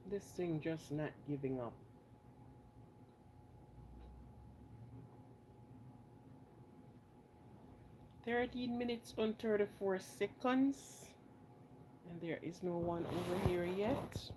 This thing just not giving up. 13 minutes and 34 seconds. And there is no one over here yet.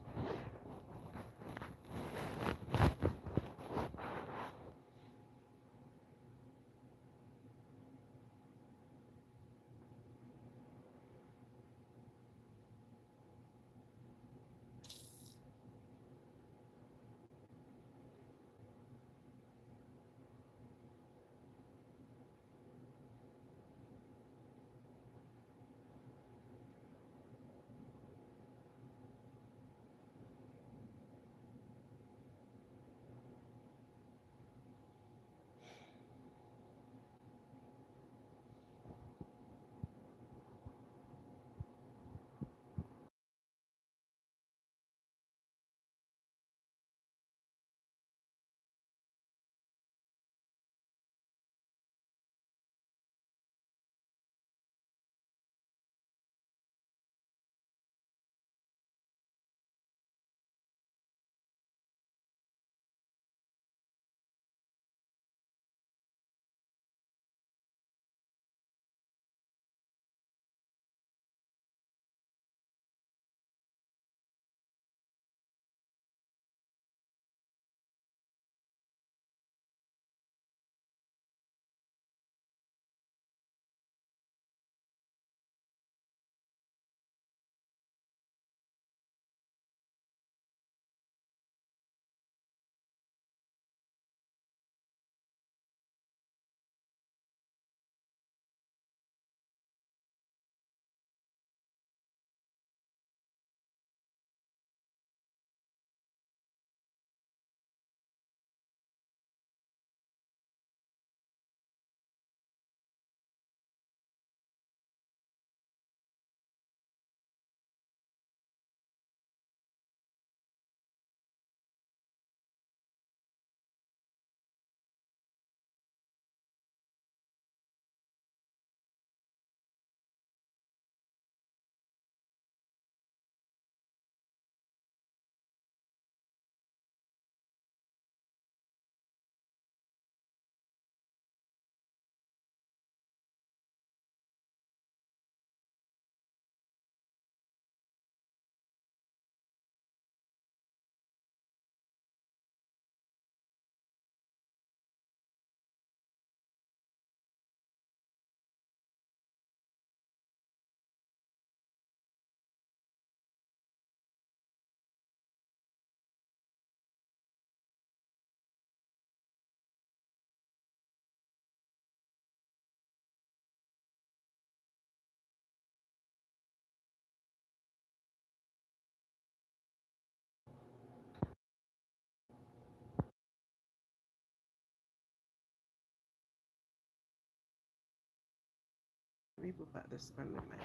Let me put back this on the mic.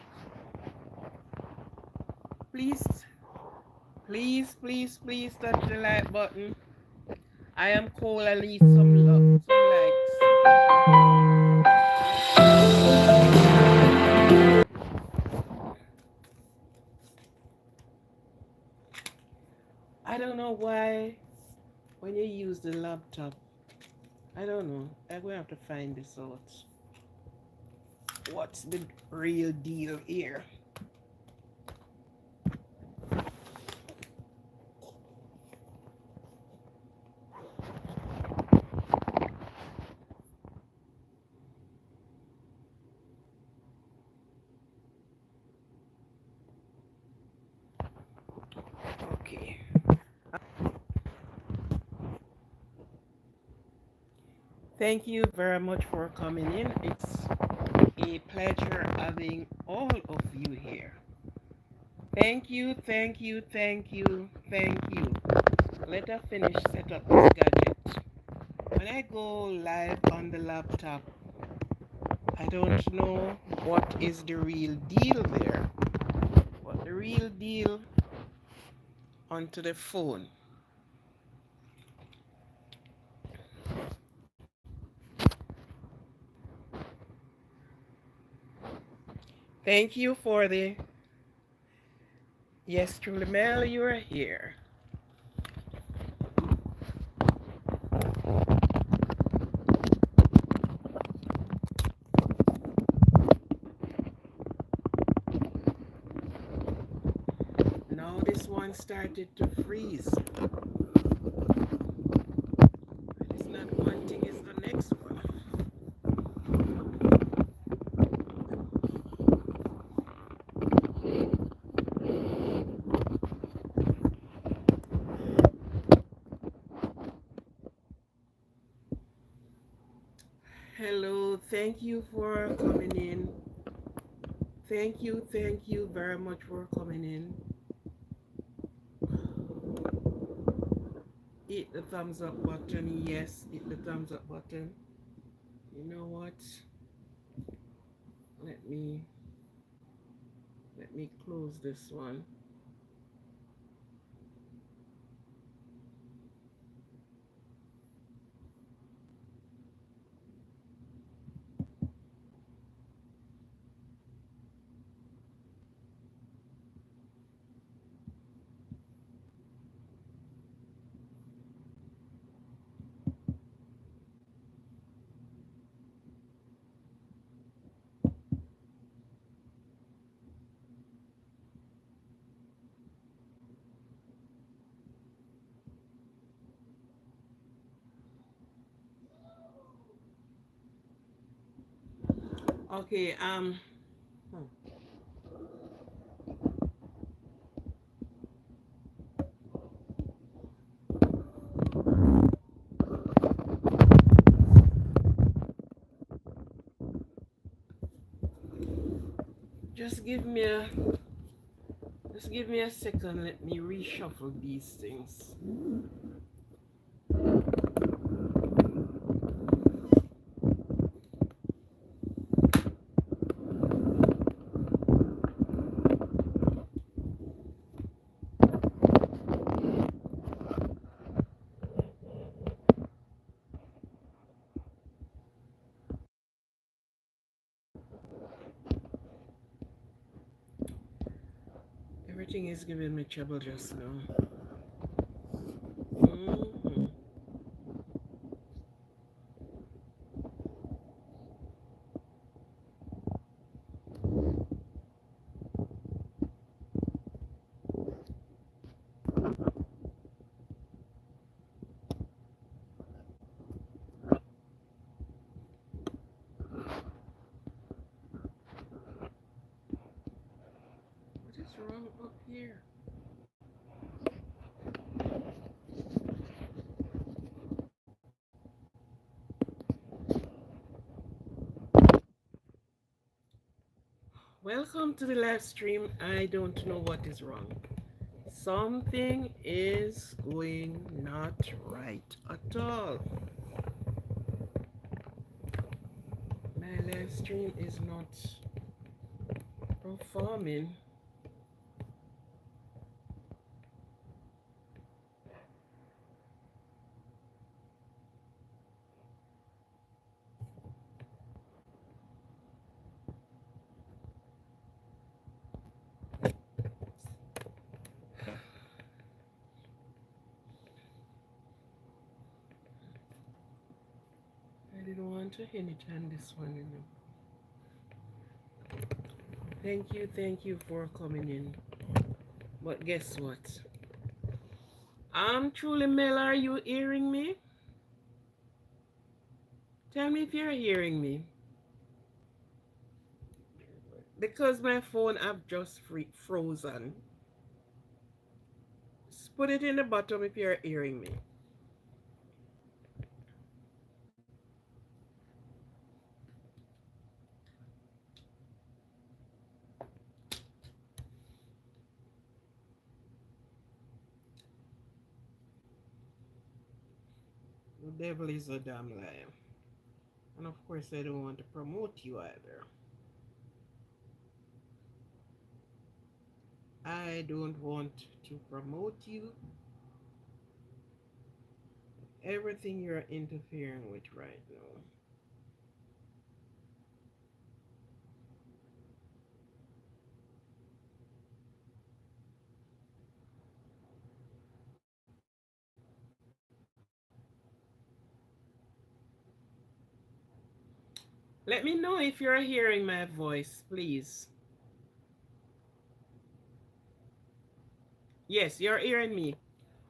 Please, please touch the like button. I am cold. I need some love, some likes. I don't know why when you use the laptop. I don't know. I'm going to have to find this out. What's the real deal here? Okay. Thank you very much for coming in. It's a pleasure having all of you here. Thank you, thank you, thank you, thank you. Let us finish set up this gadget. When I go live on the laptop, I don't know what is the real deal there. But the real deal onto the phone. Thank you for the yes, truly, Mel, you're here. started to freeze. It's not one thing, it's the next one. Hello, thank you for coming in. Thank you very much for coming in. Hit the thumbs up button. Yes, hit the thumbs up button. You know what? Let me close this one. Okay, just give me a second. Let me reshuffle these things. Everything is giving me trouble just now. Mhm. What is wrong up here? Welcome to the live stream. I don't know what is wrong. Something is going not right at all. My live stream is not performing. I didn't want to hit it on this one. Thank you for coming in. But guess what? I'm truly Mel. Are you hearing me? Tell me if you're hearing me. Because my phone have just frozen. Just put it in the bottom if you're hearing me. The devil is a damn liar. And of course, I don't want to promote you either. I don't want to promote you. Everything you're interfering with right now. Let me know if you're hearing my voice, please. Yes, you're hearing me.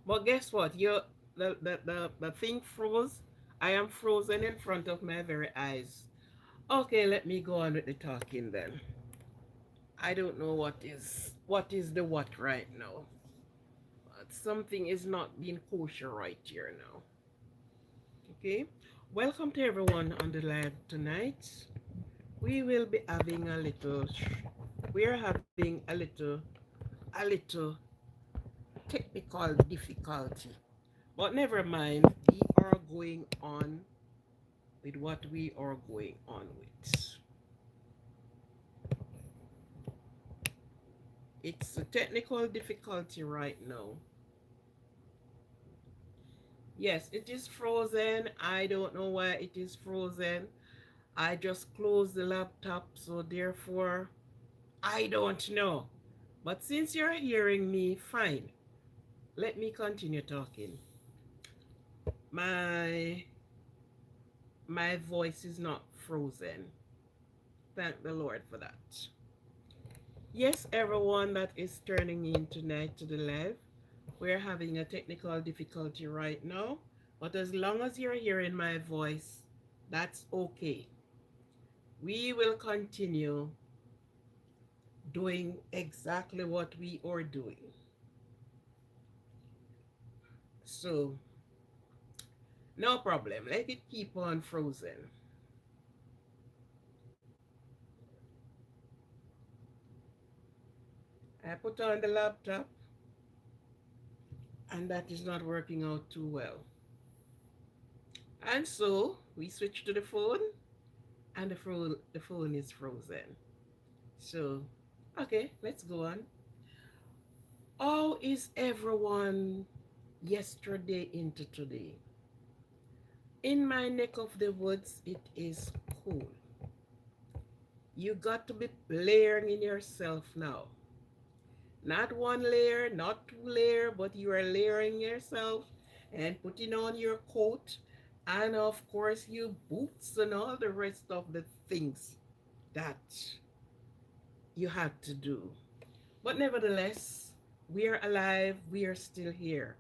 But guess what? The thing froze. I am frozen in front of my very eyes. Okay, let me go on with the talking then. I don't know what is the what right now. But something is not being kosher right here now. Okay. Welcome to everyone on the live tonight. We will be having a little we are having a little technical difficulty. But never mind, we are going on with what we are going on with. It's a technical difficulty right now. Yes, it is frozen. I don't know why it is frozen. I just closed the laptop, so therefore, I don't know. But since you're hearing me, fine. Let me continue talking. My my voice is not frozen. Thank the Lord for that. Yes, everyone that is turning in tonight to the live, we're having a technical difficulty right now, but as long as you're hearing my voice, that's okay. We will continue doing exactly what we are doing. So, no problem. Let it keep on frozen. I put on the laptop and that is not working out too well. And so we switch to the phone and the phone is frozen. So, okay, let's go on. How is everyone yesterday into today? In my neck of the woods, it is cool. You got to be layering in yourself now. Not one layer, not two layer, but you are layering yourself and putting on your coat and of course your boots and all the rest of the things that you have to do. But nevertheless, we are alive, we are still here,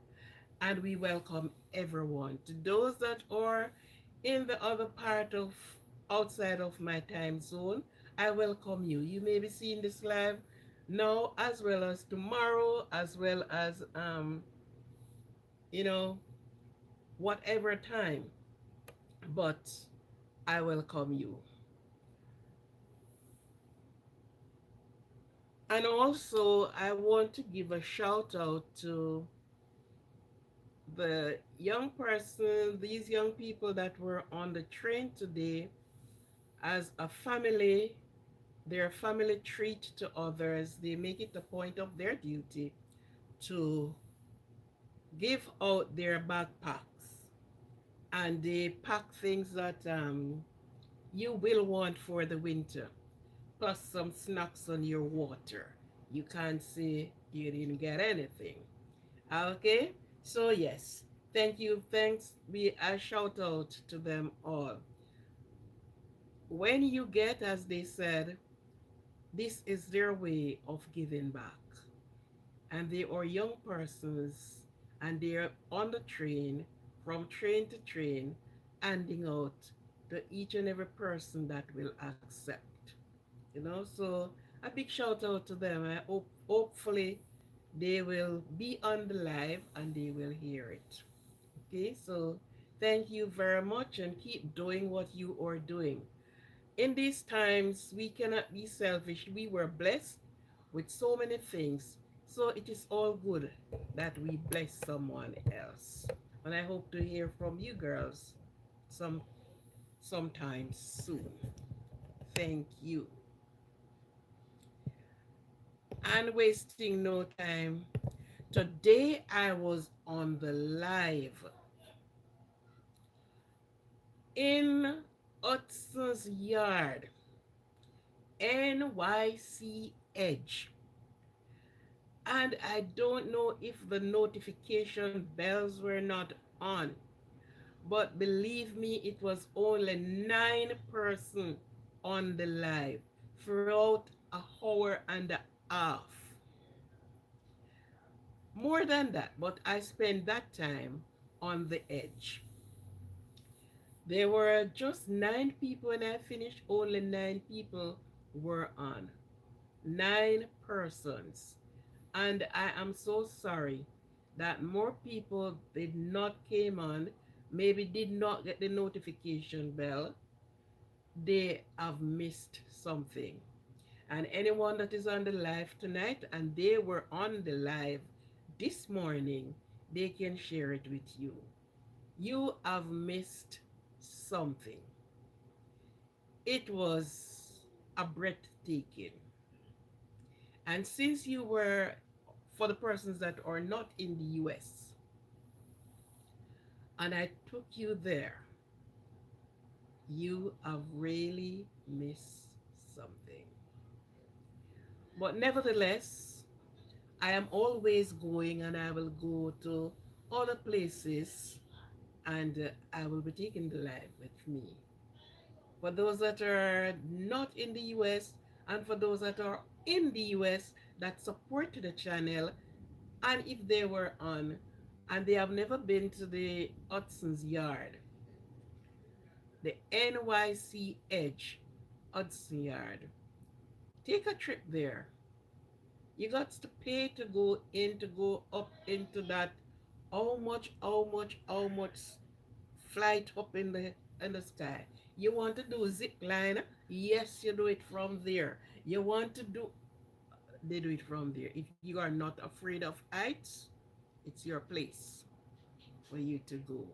and we welcome everyone. To those that are in the other part of outside of my time zone, I welcome you. You may be seeing this live now as well as tomorrow, as well as you know, whatever time. But I welcome you. And also I want to give a shout out to the young person, these young people that were on the train today as a family, their family treat to others. They make it a point of their duty to give out their backpacks and they pack things that you will want for the winter, plus some snacks on your water. You can't say you didn't get anything. Okay? So, yes, thank you. Thanks. Be a shout out to them all. When you get, as they said, this is their way of giving back. And they are young persons and they're on the train, from train to train, handing out to each and every person that will accept. So a big shout out to them. I hope hopefully they will be on the live and they will hear it. Okay, so thank you very much and keep doing what you are doing. In these times, we cannot be selfish. We were blessed with so many things. So it is all good that we bless someone else. And I hope to hear from you girls some sometime soon. Thank you. And wasting no time, today I was on the live in Hudson's Yard, NYC Edge. And I don't know if the notification bells were not on, but believe me, it was only 9 person on the live throughout a hour and a half. More than that, but I spent that time on the edge. There were just 9 people when I finished, only 9 people were on. 9 persons. And I am so sorry that more people did not came on, maybe did not get the notification bell. They have missed something. And anyone that is on the live tonight and they were on the live this morning, they can share it with you. You have missed something. It was a breathtaking. And since you were, for the persons that are not in the US, and I took you there, you have really missed something. But nevertheless, I am always going and I will go to other places and I will be taking the live with me. For those that are not in the US and for those that are in the US that support the channel, and if they were on and they have never been to the Hudson's Yard, the NYC Edge Hudson Yard, take a trip there. You got to pay to go in, to go up into that. How much flight up in the sky. You want to do zip line? Yes, you do it from there. You want to do, they do it from there. If you are not afraid of heights, it's your place for you to go.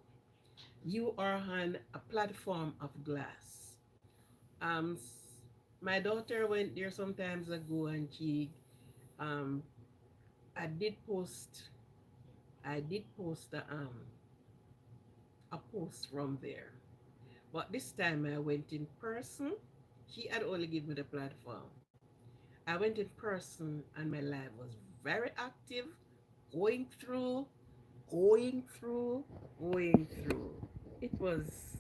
You are on a platform of glass. Um, my daughter went there sometimes ago, and um, I did post, a post from there. But this time I went in person. She had only given me the platform. I went in person and my live was very active, going through, going through, going through. It was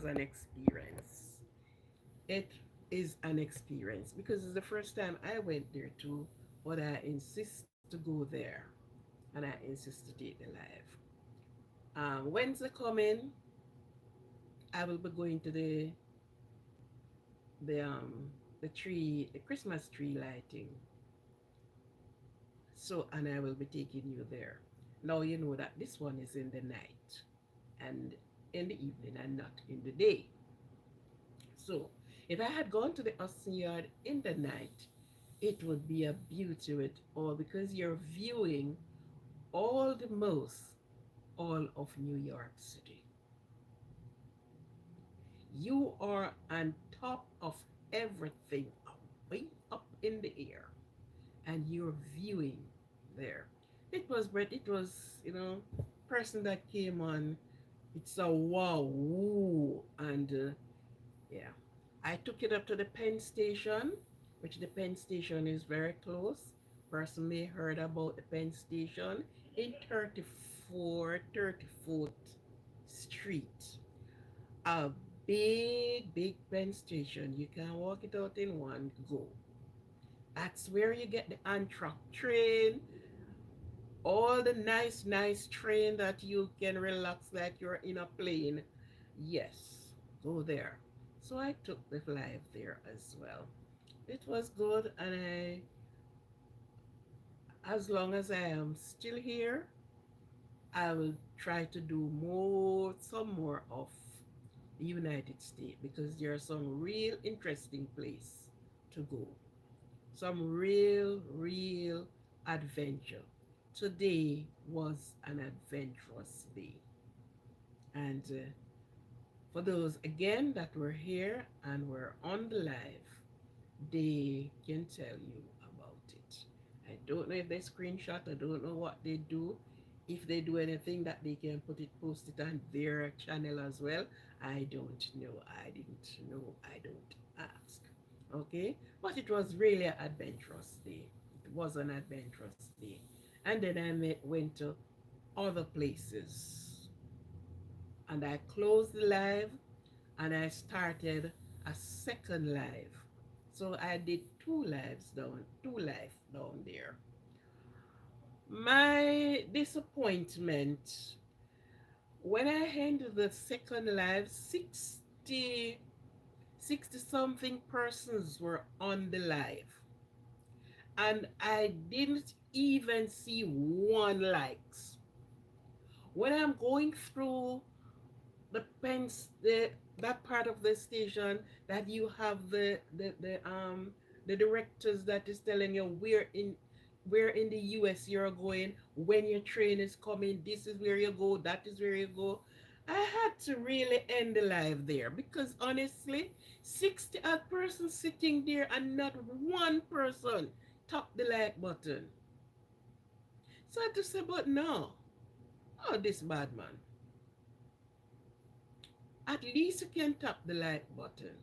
an experience. It is an experience because it's the first time I went there too, but I insist to go there and I insist to take the live. Wednesday coming, I will be going to the um the Christmas tree lighting. So, and I will be taking you there. Now you know that this one is in the night and in the evening and not in the day. So, if I had gone to the Austin Yard in the night, it would be a beauty with all because you're viewing all the most all of New York City. You are on top of everything, way up in the air, and you're viewing there. It was Brett. It was person that came on. It's a wow, woo, and yeah, I took it up to the Penn Station, which the Penn Station is very close. Person may heard about the Penn Station in 34th Street. A big Penn Station. You can walk it out in one go. That's where you get the Amtrak train, all the nice train that you can relax like you're in a plane. Yes, go there. So I took the live there as well. It was good, and as long as I am still here, I will try to do some more of the United States because there are some real interesting place to go. Some real adventure. Today was an adventurous day. And for those again that were here and were on the live, they can tell you about it. I don't know if they screenshot, I don't know what they do. If they do anything that they can post it on their channel as well, I don't know. I didn't know. I don't ask. Okay? But it was really an adventurous day. It was an adventurous day. And then went to other places. And I closed the live and I started a second live. So I did two live down there. My disappointment when I ended the second live, 60 something persons were on the live, and I didn't even see one likes. When I'm going through the pens the that part of the station that you have the directors that is telling you where in the US you're going, when your train is coming, this is where you go, that is where you go. I had to really end the live there because honestly, 60 odd persons sitting there and not one person tap the like button. So I had to say, but no, oh this bad man. At least you can tap the like button.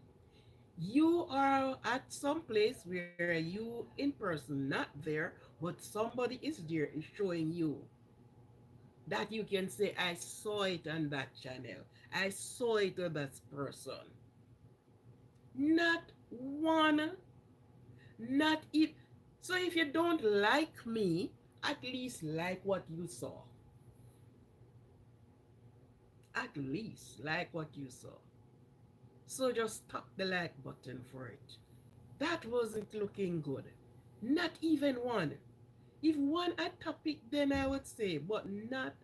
You are at some place where you in person not there, but somebody is there is showing you that you can say, I saw it on that channel, I saw it on that person. Not one, not if. So if you don't like me, at least like what you saw. At least like what you saw. So just tap the like button for it. That wasn't looking good. Not even one. If one had topic, then I would say, but not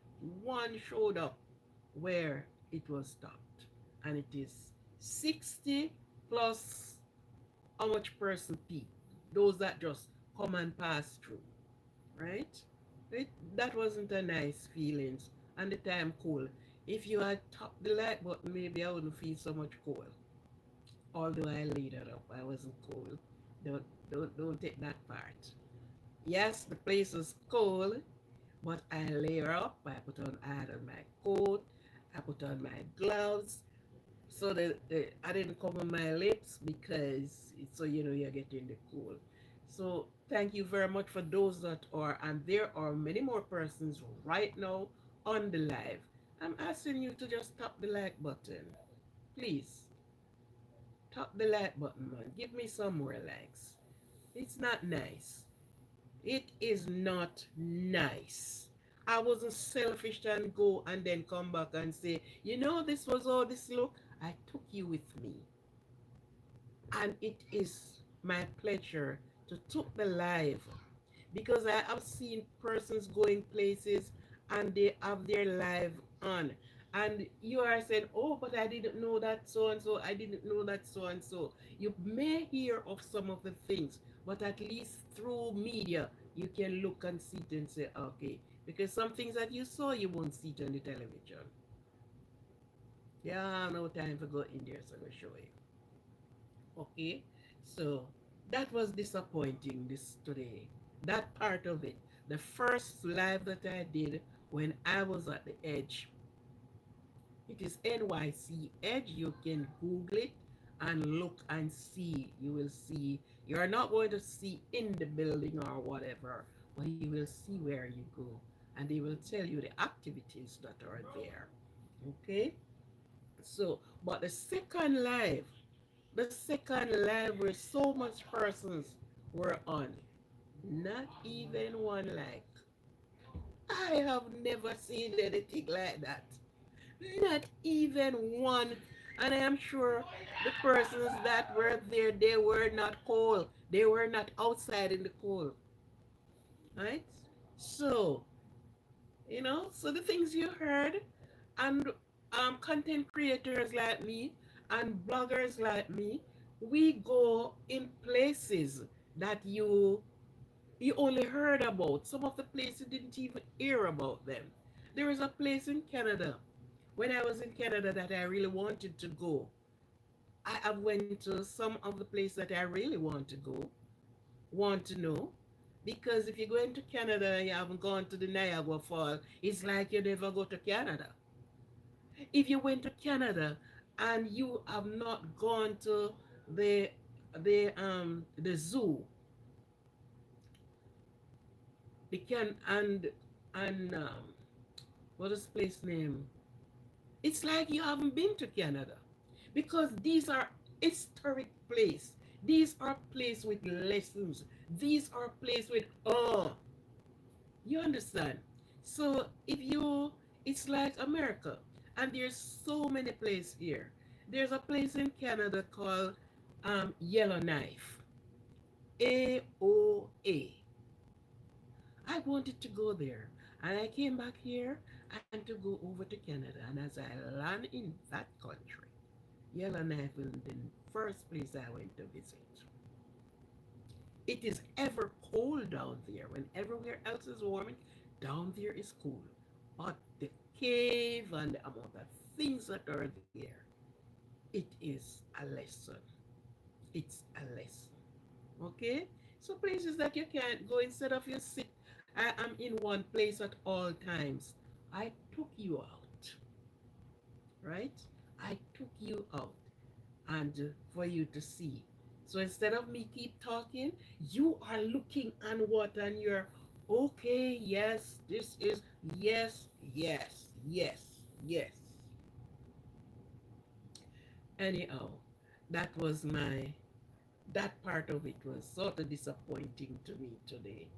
one showed up where it was stopped. And it is 60 plus how much person peak. Those that just come and pass through, right? That wasn't a nice feelings. And the time cool. If you had tapped the like button, maybe I wouldn't feel so much cold. Although I laid it up, I wasn't cold. Don't take that part. Yes, the place was cold, but I layer up. I had on my coat. I put on my gloves. So I didn't cover my lips because it's so you know you're getting the cold. So thank you very much for those that are, and there are many more persons right now on the live. I'm asking you to just tap the like button. Please tap the like button, man. Give me some more likes. It's not nice. It is not nice. I wasn't selfish and go and then come back and say, you know, this was all this look. I took you with me. And it is my pleasure to took the live because I have seen persons going places and they have their live on. And you are saying, oh, but I didn't know that so and so. I didn't know that so and so. You may hear of some of the things, but at least through media, you can look and see it and say, okay. Because some things that you saw, you won't see it on the television. Yeah, no time for go in there, so I'm going to show you. Okay, so that was disappointing this today. That part of it, the first live that I did when I was at the edge, it is NYC Edge. You can Google it and look and see. You will see. You are not going to see in the building or whatever, but you will see where you go, and they will tell you the activities that are there. Okay, so but the second live where so much persons were on, not even one like. I have never seen anything like that. Not even one. And I am sure the persons that were there, they were not cold. They were not outside in the cold. Right? So, so the things you heard, and content creators like me and bloggers like me, we go in places that you only heard about. Some of the places you didn't even hear about them. There is a place in Canada. When I was in Canada that I really wanted to go, I have went to some of the places that I really want to go, want to know. Because if you go into Canada and you haven't gone to the Niagara Falls, it's like you never go to Canada. If you went to Canada and you have not gone to the the zoo, the can and what is place name? It's like you haven't been to Canada because these are historic place. These are places with lessons. These are places with You understand? So if you, it's like America, and there's so many places here. There's a place in Canada called Yellowknife, AOA. I wanted to go there, and I came back here and to go over to Canada. And as I land in that country, Yellowknife was the first place I went to visit. It is ever cold down there when everywhere else is warming. Down there is cool, but the cave and the amount of things that are there, it is a lesson. It's a lesson. Okay, so places that you can't go, instead of you sit, I am in one place at all times. I took you out, right? I took you out and for you to see. So instead of me keep talking, you are looking on what, and you're okay. Yes, this is, yes, yes, yes, yes. Anyhow, that was my, that part of it was sort of disappointing to me today.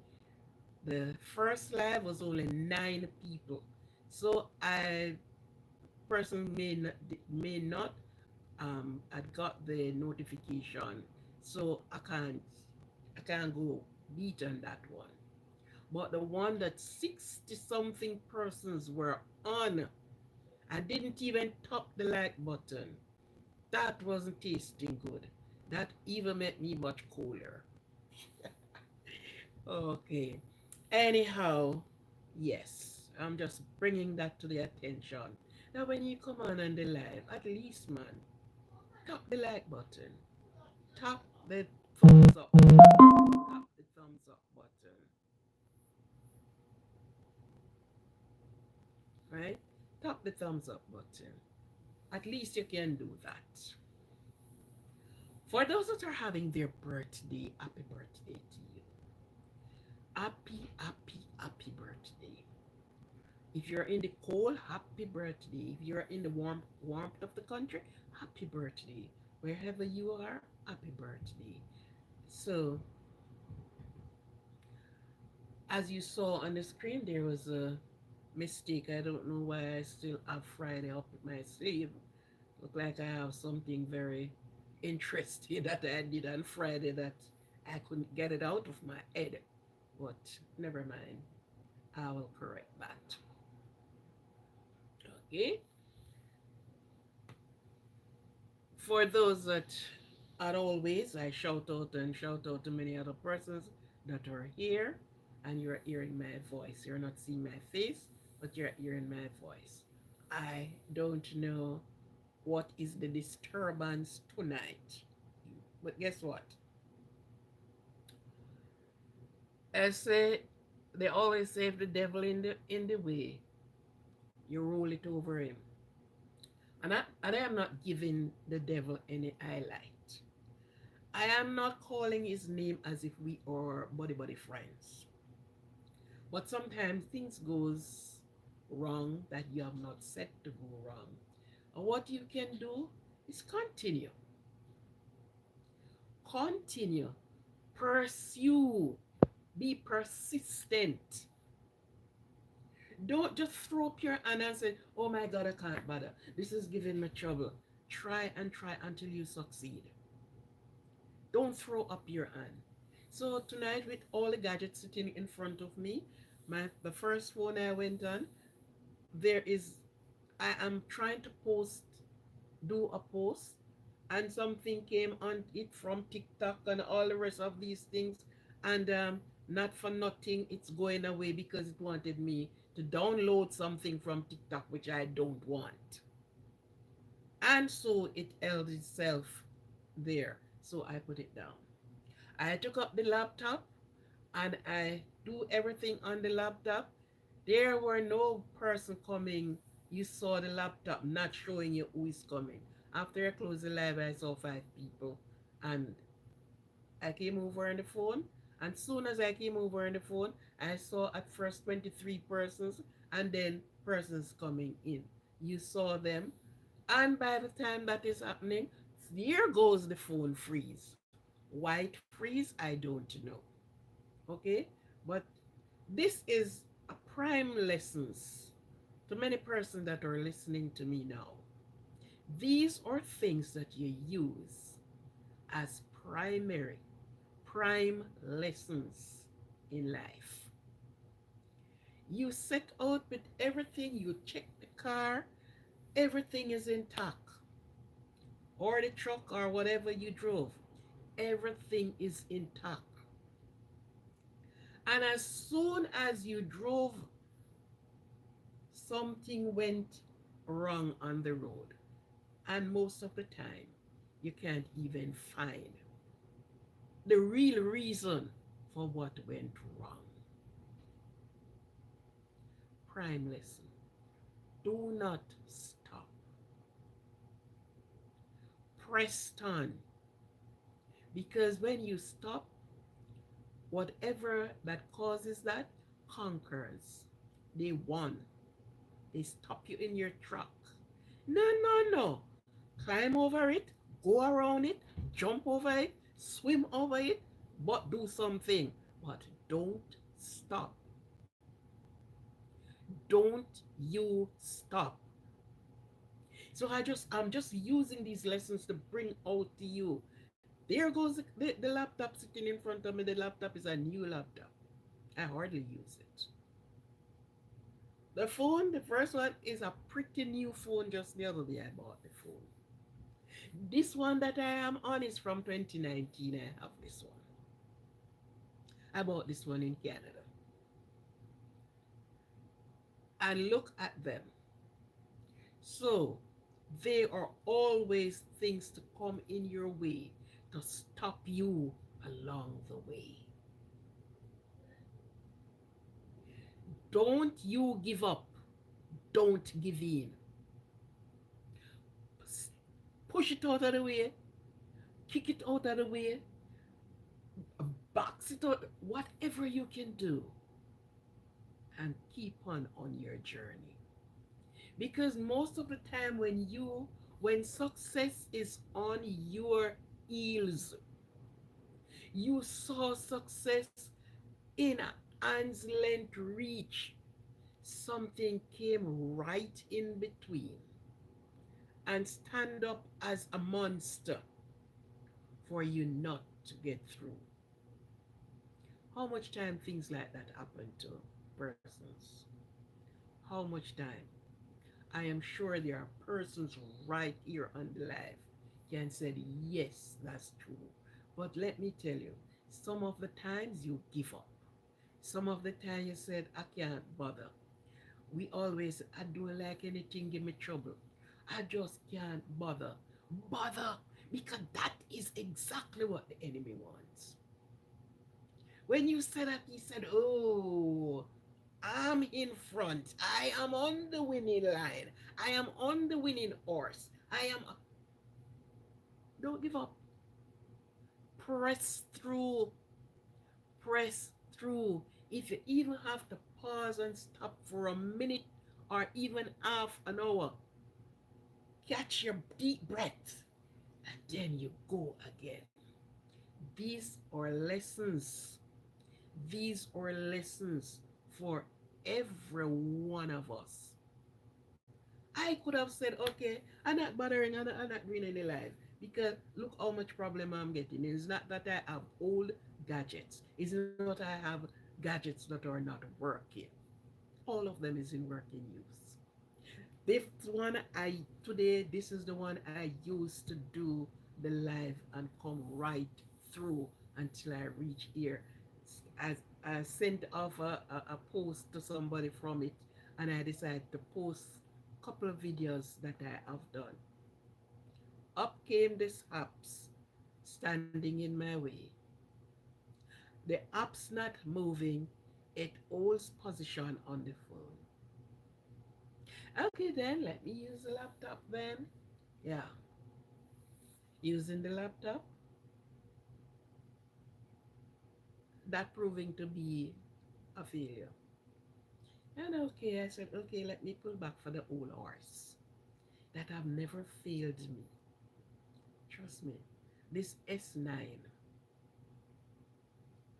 The first live was only 9 people, so I person may not had got the notification, so I can't go beat on that one. But the one that 60 something persons were on, I didn't even tap the like button. That wasn't tasting good. That even made me much cooler. Okay. Anyhow, yes, I'm just bringing that to the attention. Now, when you come on the live, at least, man, tap the like button, tap the thumbs up, tap the thumbs up button, right? Tap the thumbs up button. At least you can do that. For those that are having their birthday, happy birthday to you. Happy, happy, happy birthday. If you're in the cold, happy birthday. If you're in the warmth of the country, happy birthday. Wherever you are, happy birthday. So, as you saw on the screen, there was a mistake. I don't know why I still have Friday up my sleeve. Look like I have something very interesting that I did on Friday that I couldn't get it out of my head. But never mind. I will correct that. Okay. For those that, as always, I shout out to many other persons that are here, and you're hearing my voice. You're not seeing my face, but you're hearing my voice. I don't know what is the disturbance tonight, but guess what? I say, they always say, if the devil in the way, you rule it over him. And I am not giving the devil any highlight. I am not calling his name as if we are buddy friends. But sometimes things goes wrong that you have not set to go wrong. And what you can do is continue. Continue. Pursue. Be persistent. Don't just throw up your hand and say, oh my God, I can't bother. This is giving me trouble. Try and try until you succeed. Don't throw up your hand. So tonight, with all the gadgets sitting in front of me, the first phone I went on, there is, I am trying to do a post, and something came on it from TikTok and all the rest of these things, and not for nothing, it's going away because it wanted me to download something from TikTok which I don't want, and so it held itself there. So I put it down. I took up the laptop and I do everything on the laptop. There were no person coming. You saw the laptop not showing you who is coming. After I closed the live, I saw 5 people, and I came over on the phone. And soon as I came over on the phone, I saw at first 23 persons, and then persons coming in. You saw them, and by the time that is happening, here goes the phone freeze. White freeze, I don't know. Okay, but This is a prime lessons to many persons that are listening to me now. These are things that you use as prime lessons in life. You set out with everything, you check the car, everything is intact, or the truck or whatever you drove, everything is intact. And as soon as you drove, something went wrong on the road. And most of the time, you can't even find the real reason for what went wrong. Prime lesson: do not stop. Press on. Because when you stop, whatever that causes that conquers. They won. They stop you in your track. No, no, no. Climb over it, go around it, jump over it, swim over it, but do something. But don't stop. Don't you stop. So I'm just using these lessons to bring out to you. There goes the laptop sitting in front of me. The laptop is a new laptop. I hardly use it. The phone, the first one, is a pretty new phone. Just the other day I bought the phone. This one that I am on is from 2019. I have this one. I bought this one in Canada. And look at them. So there are always things to come in your way to stop you along the way. Don't you give up. Don't give in. Push it out of the way. Kick it out of the way. Box it out. Whatever you can do. And keep on your journey. Because most of the time when success is on your heels, you saw success in an arm's length reach, something came right in between and stand up as a monster for you not to get through. How much time things like that happen to persons? How much time? I am sure there are persons right here on the live can say, yes, that's true. But let me tell you, some of the times you give up. Some of the time you said, I can't bother. We always, I don't like anything give me trouble. I just can't bother. Bother, because that is exactly what the enemy wants. When you said that, he said, oh, I'm in front. I am on the winning line. I am on the winning horse. I am. Don't give up. Press through. Press through. If you even have to pause and stop for a minute or even half an hour, catch your deep breath and then you go again. These are lessons. These are lessons for every one of us. I could have said, okay, I'm not bothering, I'm not doing any live. Because look how much problem I'm getting. It's not that I have old gadgets. It's not I have gadgets that are not working. All of them is in working use. This one this is the one I used to do the live and come right through until I reach here. As I sent off a post to somebody from it, and I decided to post a couple of videos that I have done. Up came this apps standing in my way. The app's not moving, it holds position on the phone. Okay, then let me use the laptop then. Yeah, using the laptop, that proving to be a failure. And okay, I said, okay, let me pull back for the old horse that have never failed me. Trust me, this S9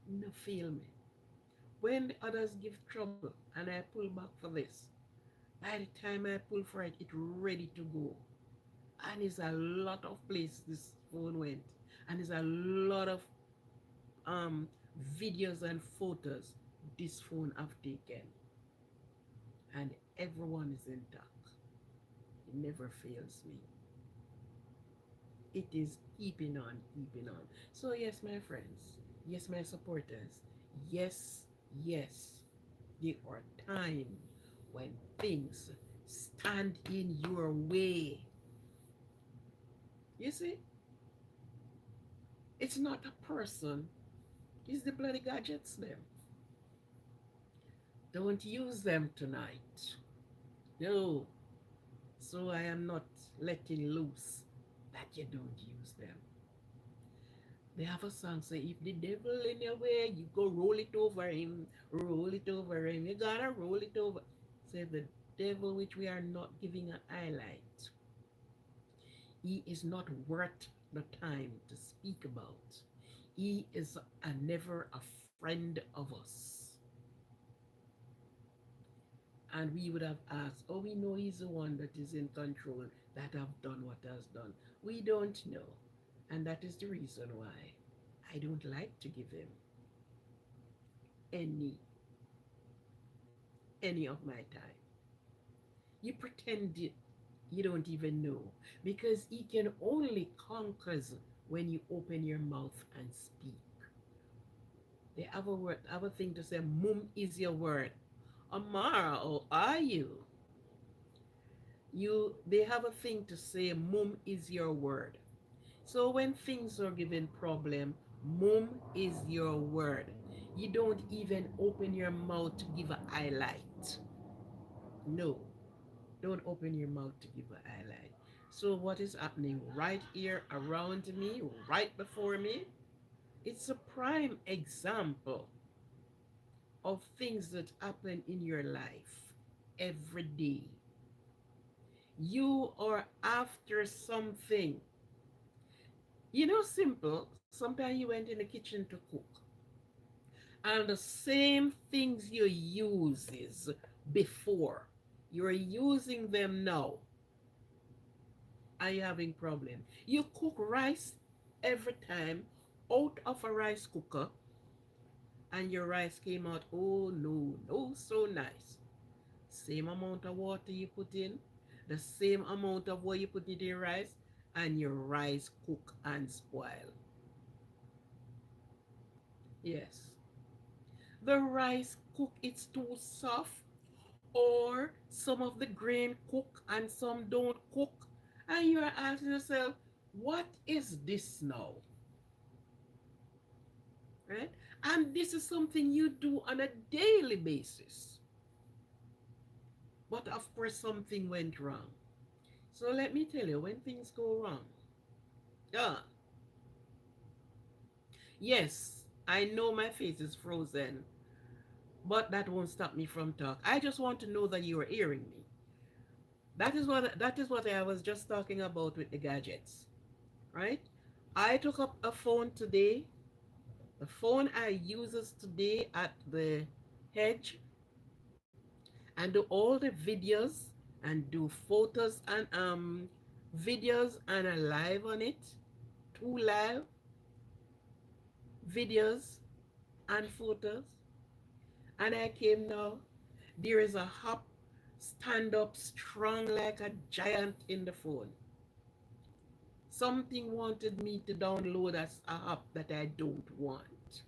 no fail me. When the others give trouble and I pull back for this, by the time I pull for it, it's ready to go. And it's a lot of place this phone went. And it's a lot of um, videos and photos this phone have taken. And everyone is intact. It never fails me. It is keeping on, keeping on. So, yes, my friends, yes, my supporters, yes, yes, there are times when things stand in your way. You see, it's not a person, it's the bloody gadgets, them. Don't use them tonight. No. So I am not letting loose that you don't use them. They have a song say, if the devil in your way, you go roll it over him, roll it over him. You gotta roll it over. Say the devil which we are not giving an highlight. He is not worth the time to speak about. He is never a friend of us. And we would have asked, oh, we know he's the one that is in control, that have done what has done. We don't know. And that is the reason why I don't like to give him any any of my time. You pretend you don't even know, because he can only conquer when you open your mouth and speak. They have a word, have a thing to say, mum is your word. Amara, how are you? They have a thing to say, mum is your word. So when things are given problem, mum is your word. You don't even open your mouth to give a highlight. No, don't open your mouth to give a highlight. So what is happening right here around me, right before me? It's a prime example of things that happen in your life every day. You are after something. You know, simple. Sometimes you went in the kitchen to cook, and the same things you uses before, you're using them now. Are you having problem? You cook rice every time out of a rice cooker, and your rice came out, oh no, no, so nice. Same amount of water you put in, the same amount of what you put in the rice, and your rice cook and spoil. Yes. The rice cook, it's too soft, or some of the grain cook and some don't cook, and you are asking yourself, what is this now? Right? And this is something you do on a daily basis. But of course, something went wrong. So let me tell you, when things go wrong, uh, yes, I know my face is frozen, but that won't stop me from talk. I just want to know that you are hearing me. That is what I was just talking about with the gadgets, right? I took up a phone today. The phone I uses today at the hedge, and do all the videos and do photos and videos and a live on it, two live videos and photos. And I came now. There is a hop stand up strong like a giant in the phone. Something wanted me to download as a app that I don't want.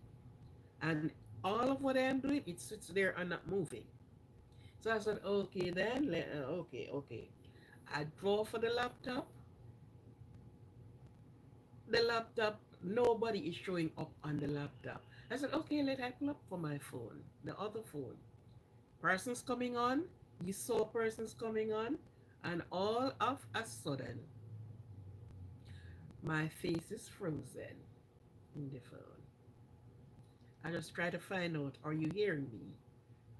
And all of what I'm doing, it sits there and not moving. So I said, okay, then, okay. I draw for the laptop. The laptop, nobody is showing up on the laptop. I said, okay, let I pull up for my phone, the other phone. Persons coming on, you saw persons coming on, and all of a sudden, my face is frozen in the phone. I just try to find out, are you hearing me?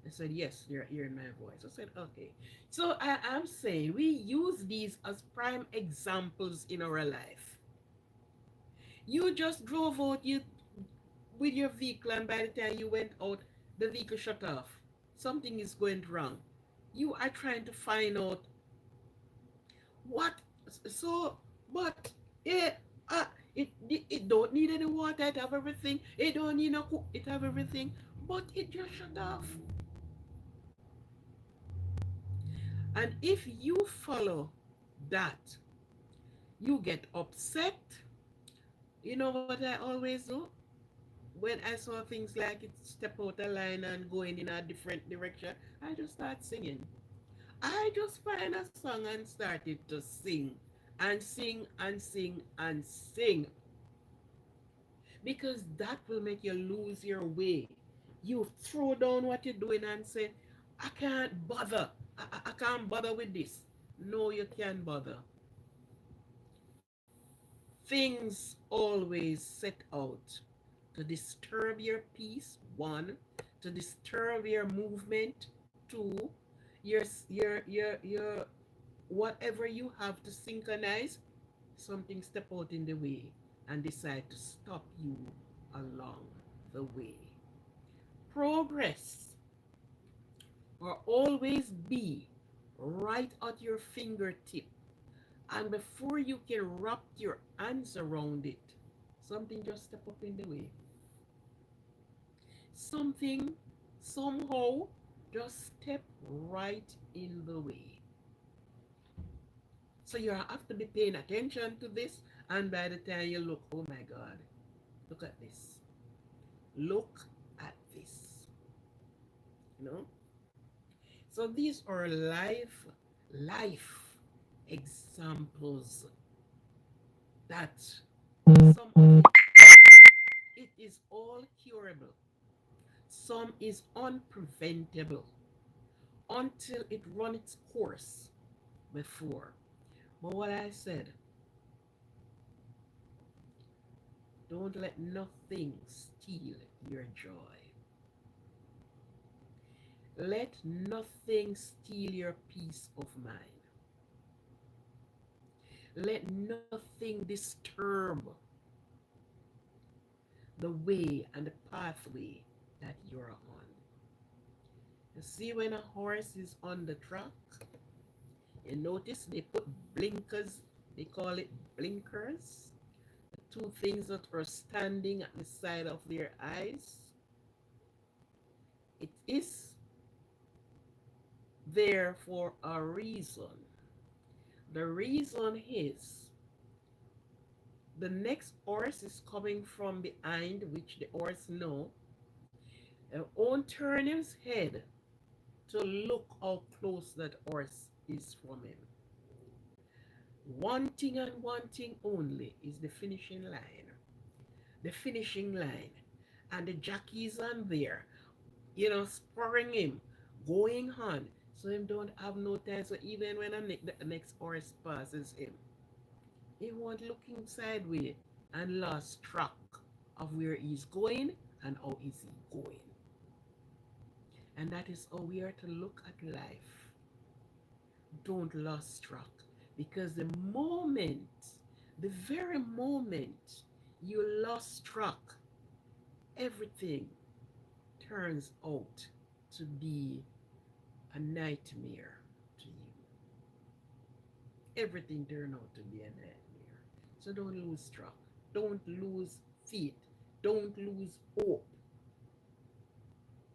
I said, yes, you're hearing my voice. I said, okay. So I am saying we use these as prime examples in our life. You just drove out with your vehicle, and by the time you went out, the vehicle shut off. Something is going wrong. You are trying to find out what. So, but it don't need any water. It have everything. It don't need no cook. It have everything. But it just shut off. And if you follow that, you get upset. You know what I always do? When I saw things like it step out of line and going in a different direction, I just start singing. I just find a song and started to sing and sing and sing and sing, because that will make you lose your way. You throw down what you're doing and say, I can't bother. I can't bother with this. No, you can't bother. Things always set out to disturb your peace, one, to disturb your movement, two, your whatever you have to synchronize, something step out in the way and decide to stop you along the way. Progress will always be right at your fingertip, and before you can wrap your hands around it, something just step up in the way. Something somehow just step right in the way. So you have to be paying attention to this, and by the time you look, oh my God, look at this. Look at this. You know? So these are life examples that some of it is all curable. Some is unpreventable until it run its course before. But what I said, don't let nothing steal your joy. Let nothing steal your peace of mind. Let nothing disturb the way and the pathway that you're on. You see, when a horse is on the track, you notice they put blinkers, they call it blinkers, the two things that are standing at the side of their eyes. It is there for a reason. The reason is the next horse is coming from behind, which the horse know, and won't turn his head to look how close that horse is from him. One thing and one thing only is the finishing line. The finishing line. And the jockey's on there, spurring him, going on. So him don't have no time. So even when the next horse passes him, he won't looking sideways and lost track of where he's going and how is he going. And that is how we are to look at life. Don't lose track, because the very moment you lost track, everything turns out to be a nightmare to you. Everything turns out to be a nightmare. So don't lose track. Don't lose faith. Don't lose hope.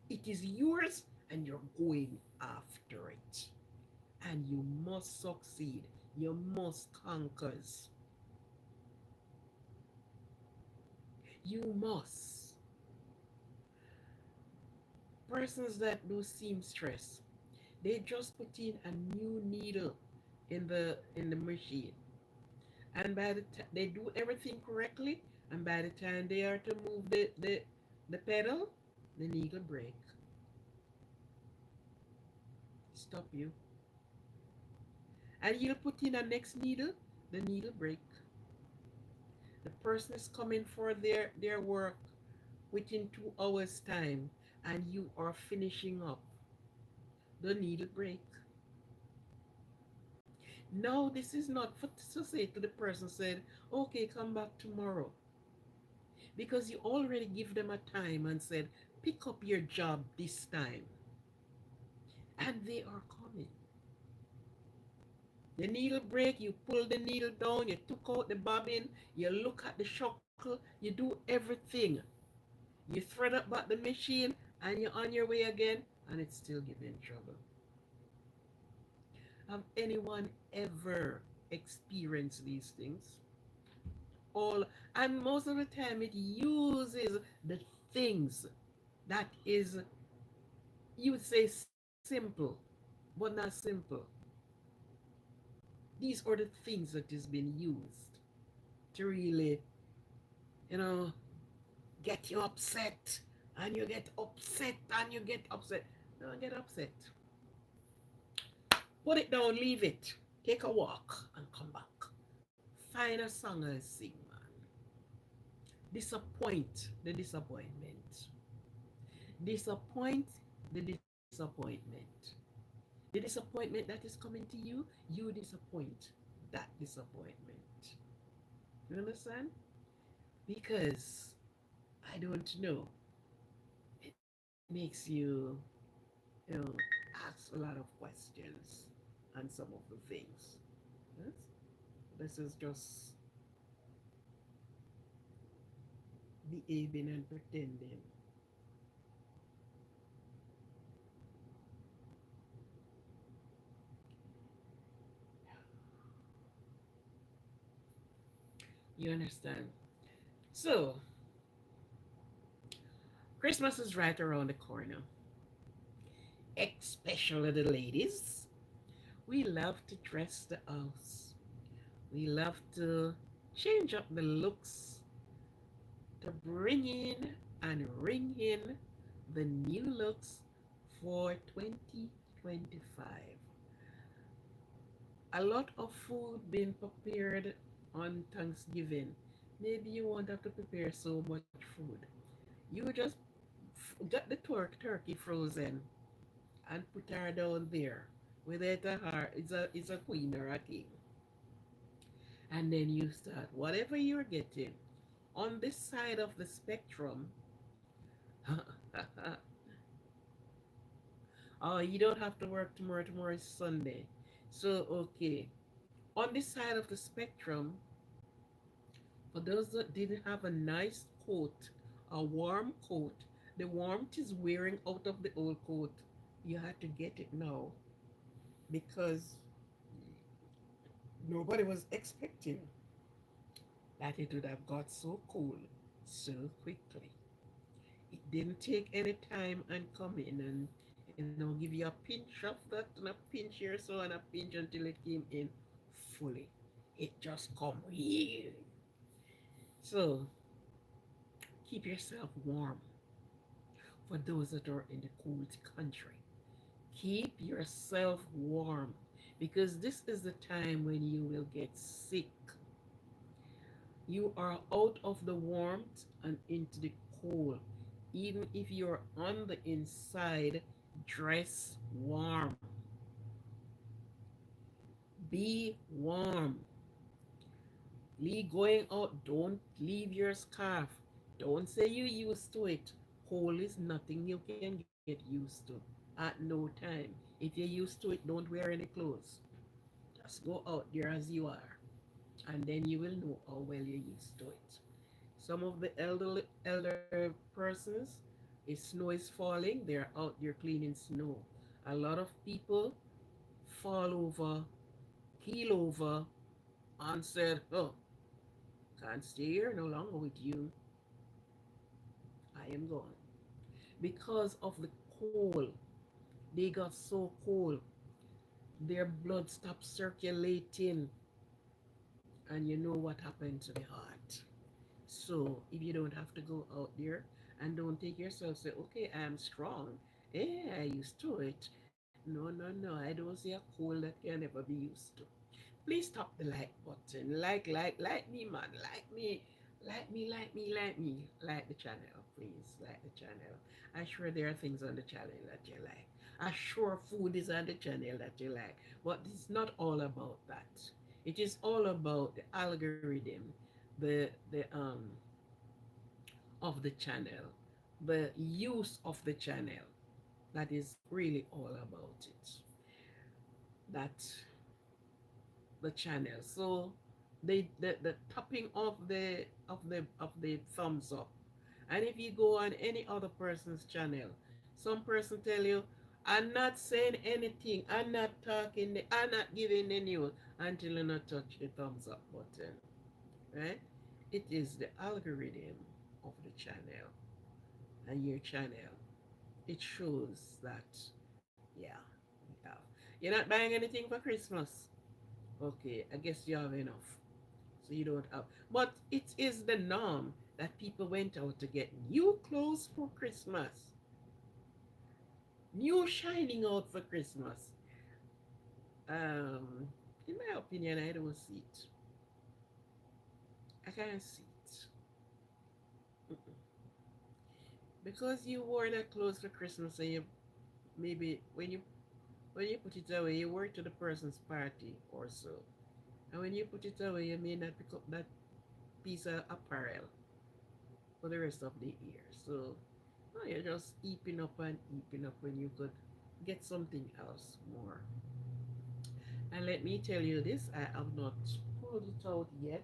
It is yours and you're going after it. And you must succeed. You must conquer. You must. Persons that do seamstress, they just put in a new needle in the machine, and by the time they do everything correctly, and by the time they are to move the pedal, the needle break. Stop you. And you'll put in a next needle, the needle break. The person is coming for their work within 2 hours time, and you are finishing up, the needle break. Now this is not for to say to the person said, okay, come back tomorrow, because you already give them a time and said, pick up your job this time, and they are coming. The needle break, you pull the needle down, you took out the bobbin, you look at the shackle, you do everything. You thread up back the machine, and you're on your way again, and it's still giving trouble. Have anyone ever experienced these things? All and most of the time it uses the things that is, you would say, simple, but not simple. These are the things that is being used to really, you know, get you upset, and you get upset, and you get upset. Don't get upset. Put it down, leave it. Take a walk and come back. Find a song and sing, man. Disappoint the disappointment. Disappoint the disappointment. The disappointment that is coming to you, you disappoint that disappointment. You understand? Because I don't know, it makes you know, ask a lot of questions on some of the things. Yes? This is just behaving and pretending. You understand? So, Christmas is right around the corner, especially the ladies. We love to dress the house. We love to change up the looks, to bring in and ring in the new looks for 2025. A lot of food being prepared on Thanksgiving. Maybe you won't have to prepare so much food. You just get the turkey frozen and put her down there. Whether it's a queen or a king. And then you start whatever you're getting. On this side of the spectrum, oh, you don't have to work tomorrow. Tomorrow is Sunday. So, okay. On this side of the spectrum, for those that didn't have a nice coat, a warm coat, the warmth is wearing out of the old coat. You had to get it now because nobody was expecting that it would have got so cold so quickly. It didn't take any time and come in and give you a pinch of that and a pinch here so and a pinch until it came in fully. It just come here. So keep yourself warm for those that are in the cold country. Keep yourself warm because this is the time when you will get sick. You are out of the warmth and into the cold. Even if you're on the inside, dress warm. Be warm. Leave going out. Don't leave your scarf. Don't say you used to it. Cold is nothing you can get used to at no time. If you're used to it, don't wear any clothes. Just go out there as you are, and then you will know how well you're used to it. Some of the elder persons, if snow is falling, they're out there cleaning snow. A lot of people fall over, keel over, and said, "Oh, can't stay here no longer with you. I am gone." Because of the cold, they got so cold, their blood stopped circulating, and you know what happened to the heart. So if you don't have to go out there and don't take yourself, say, okay, I'm strong. Yeah, I used to it. No, no, no. I don't see a cold that can never be used to. Please tap the like button. Like me, man. Like the channel, please. Like the channel. I'm sure there are things on the channel that you like. I'm sure food is on the channel that you like. But it's not all about that. It is all about the algorithm, the of the channel. the use of the channel. That is really all about it. That the channel. So the tapping of the thumbs up. And if you go on any other person's channel, some person tell you, I'm not saying anything, I'm not talking, I'm not giving the news until you not touch the thumbs up button. Right? It is the algorithm of the channel and your channel. It shows that, yeah, you have. You're not buying anything for Christmas. Okay, I guess you have enough. So you don't have. But it is the norm that people went out to get new clothes for Christmas, new shining out for Christmas. Um, in my opinion, I don't see it. I can't see it. Mm-mm. Because you wore that clothes for Christmas and you maybe when you put it away, you wear it to the person's party or so. And when you put it away, you may not pick up that piece of apparel for the rest of the year. So oh, you're just heaping up and heaping up when you could get something else more. And let me tell you this, I have not pulled it out yet,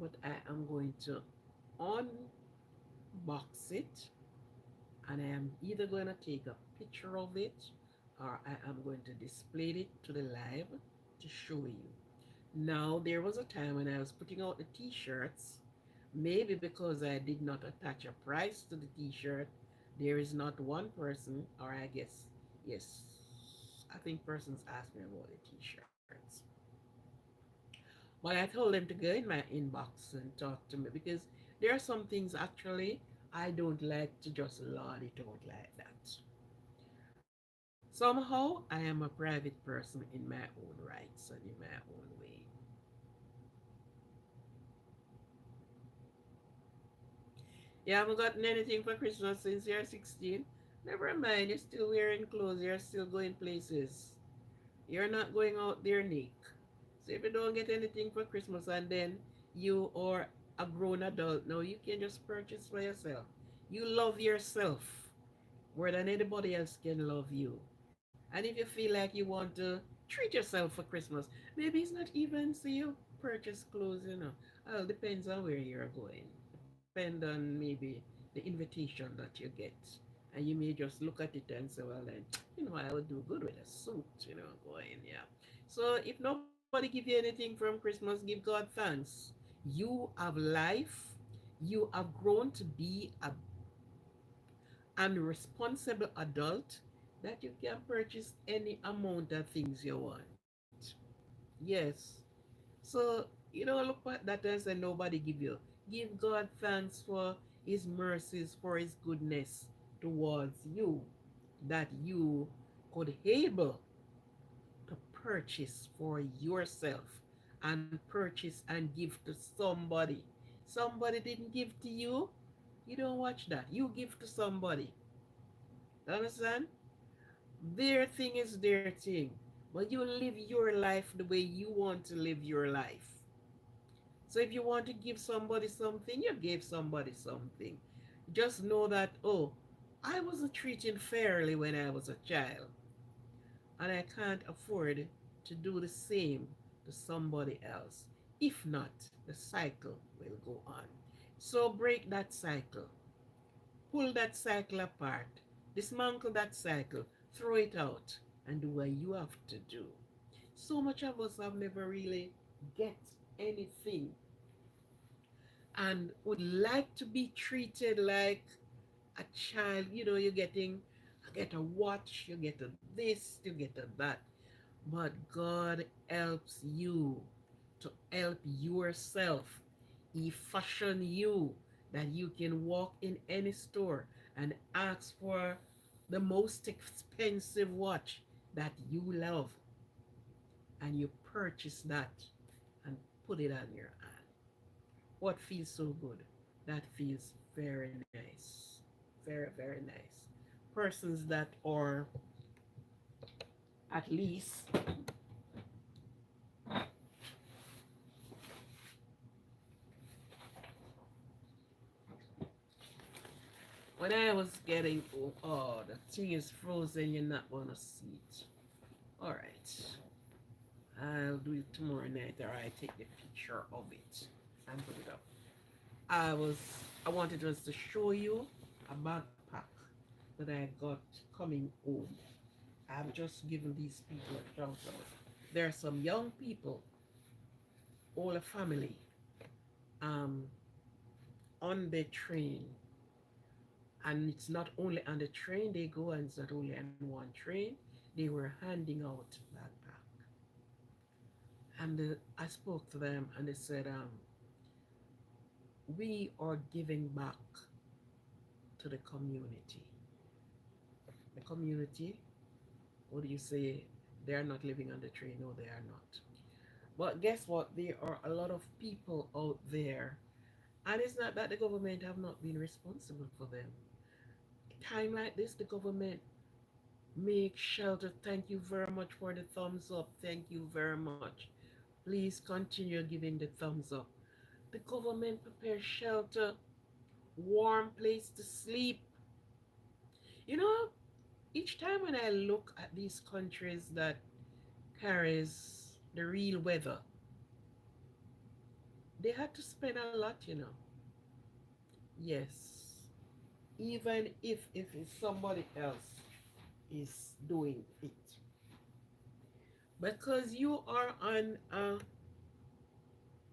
but I am going to unbox it and I am either going to take a picture of it or I am going to display it to the live to show you. Now, there was a time when I was putting out the t-shirts, maybe because I did not attach a price to the t-shirt, there is not one person, or I guess, yes, I think persons asked me about the t-shirts. But I told them to go in my inbox and talk to me because there are some things actually I don't like to just lord it out like that. Somehow, I am a private person in my own rights and in my own way. You haven't gotten anything for Christmas since you're 16? Never mind, you're still wearing clothes, you're still going places. You're not going out there, Nick. So if you don't get anything for Christmas and then you are a grown adult now, you can just purchase for yourself. You love yourself more than anybody else can love you. And if you feel like you want to treat yourself for Christmas, maybe it's not even so you purchase clothes. Well, depends on where you're going. Depend on maybe the invitation that you get. And you may just look at it and say, well then, I would do good with a suit, going, yeah. So if nobody give you anything from Christmas, give God thanks. You have life. You have grown to be a responsible adult that you can purchase any amount of things you want. Yes. So look at that and say nobody give you. Give God thanks for his mercies, for his goodness towards you, that you could able to purchase for yourself and purchase and give to somebody. Somebody didn't give to you. You don't watch that. You give to somebody. Understand? Their thing is their thing. But you live your life the way you want to live your life. So if you want to give somebody something, you give somebody something. Just know that, oh, I wasn't treated fairly when I was a child. And I can't afford to do the same to somebody else. If not, the cycle will go on. So break that cycle. Pull that cycle apart. Dismantle that cycle. Throw it out and do what you have to do. So much of us have never really get anything and would like to be treated like a child. You get a watch, you get a this, you get a that. But God helps you to help yourself. He fashioned you that you can walk in any store and ask for the most expensive watch that you love and you purchase that and put it on your hand. What feels so good? That feels very nice. Very, very nice. Persons that are at least When I was getting, oh, the thing is frozen, you're not gonna see it. All right, I'll do it tomorrow night, or I take the picture of it and put it up. I was, I wanted just to show you a backpack that I got coming home. I'm just giving these people a shout out. There are some young people, all a family, um, on the train, and it's not only on the train they go, and it's not only on one train. They were handing out backpack, and I spoke to them, and they said, "We are giving back to the community. The community, what do you say? They are not living on the train. No, they are not. But guess what? There are a lot of people out there, and it's not that the government have not been responsible for them. Time like this, the government make shelter. Thank you very much for the thumbs up. Thank you very much. Please continue giving the thumbs up. The government prepare shelter, warm place to sleep. You know, each time when I look at these countries that carries the real weather, they had to spend a lot, you know. Yes. Even if it's somebody else is doing it. Because you are on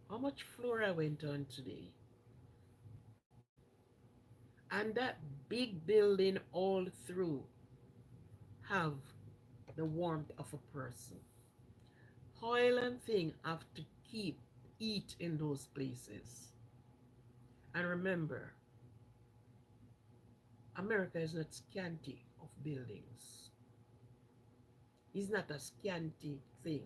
how much floor I went on today? And that big building all through have the warmth of a person. Oil and thing have to keep eat in those places. And remember, America is not scanty of buildings. It's not a scanty thing.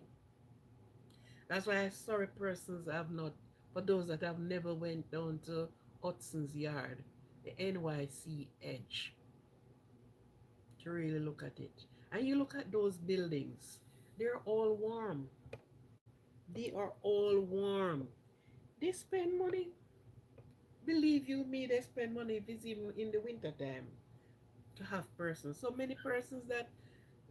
That's why sorry persons have not, for those that have never went down to Hudson's Yard, the NYC edge, to really look at it. And you look at those buildings, they're all warm. They are all warm. They spend money. Believe you me, they spend money if it's even in the winter time to have persons. So many persons that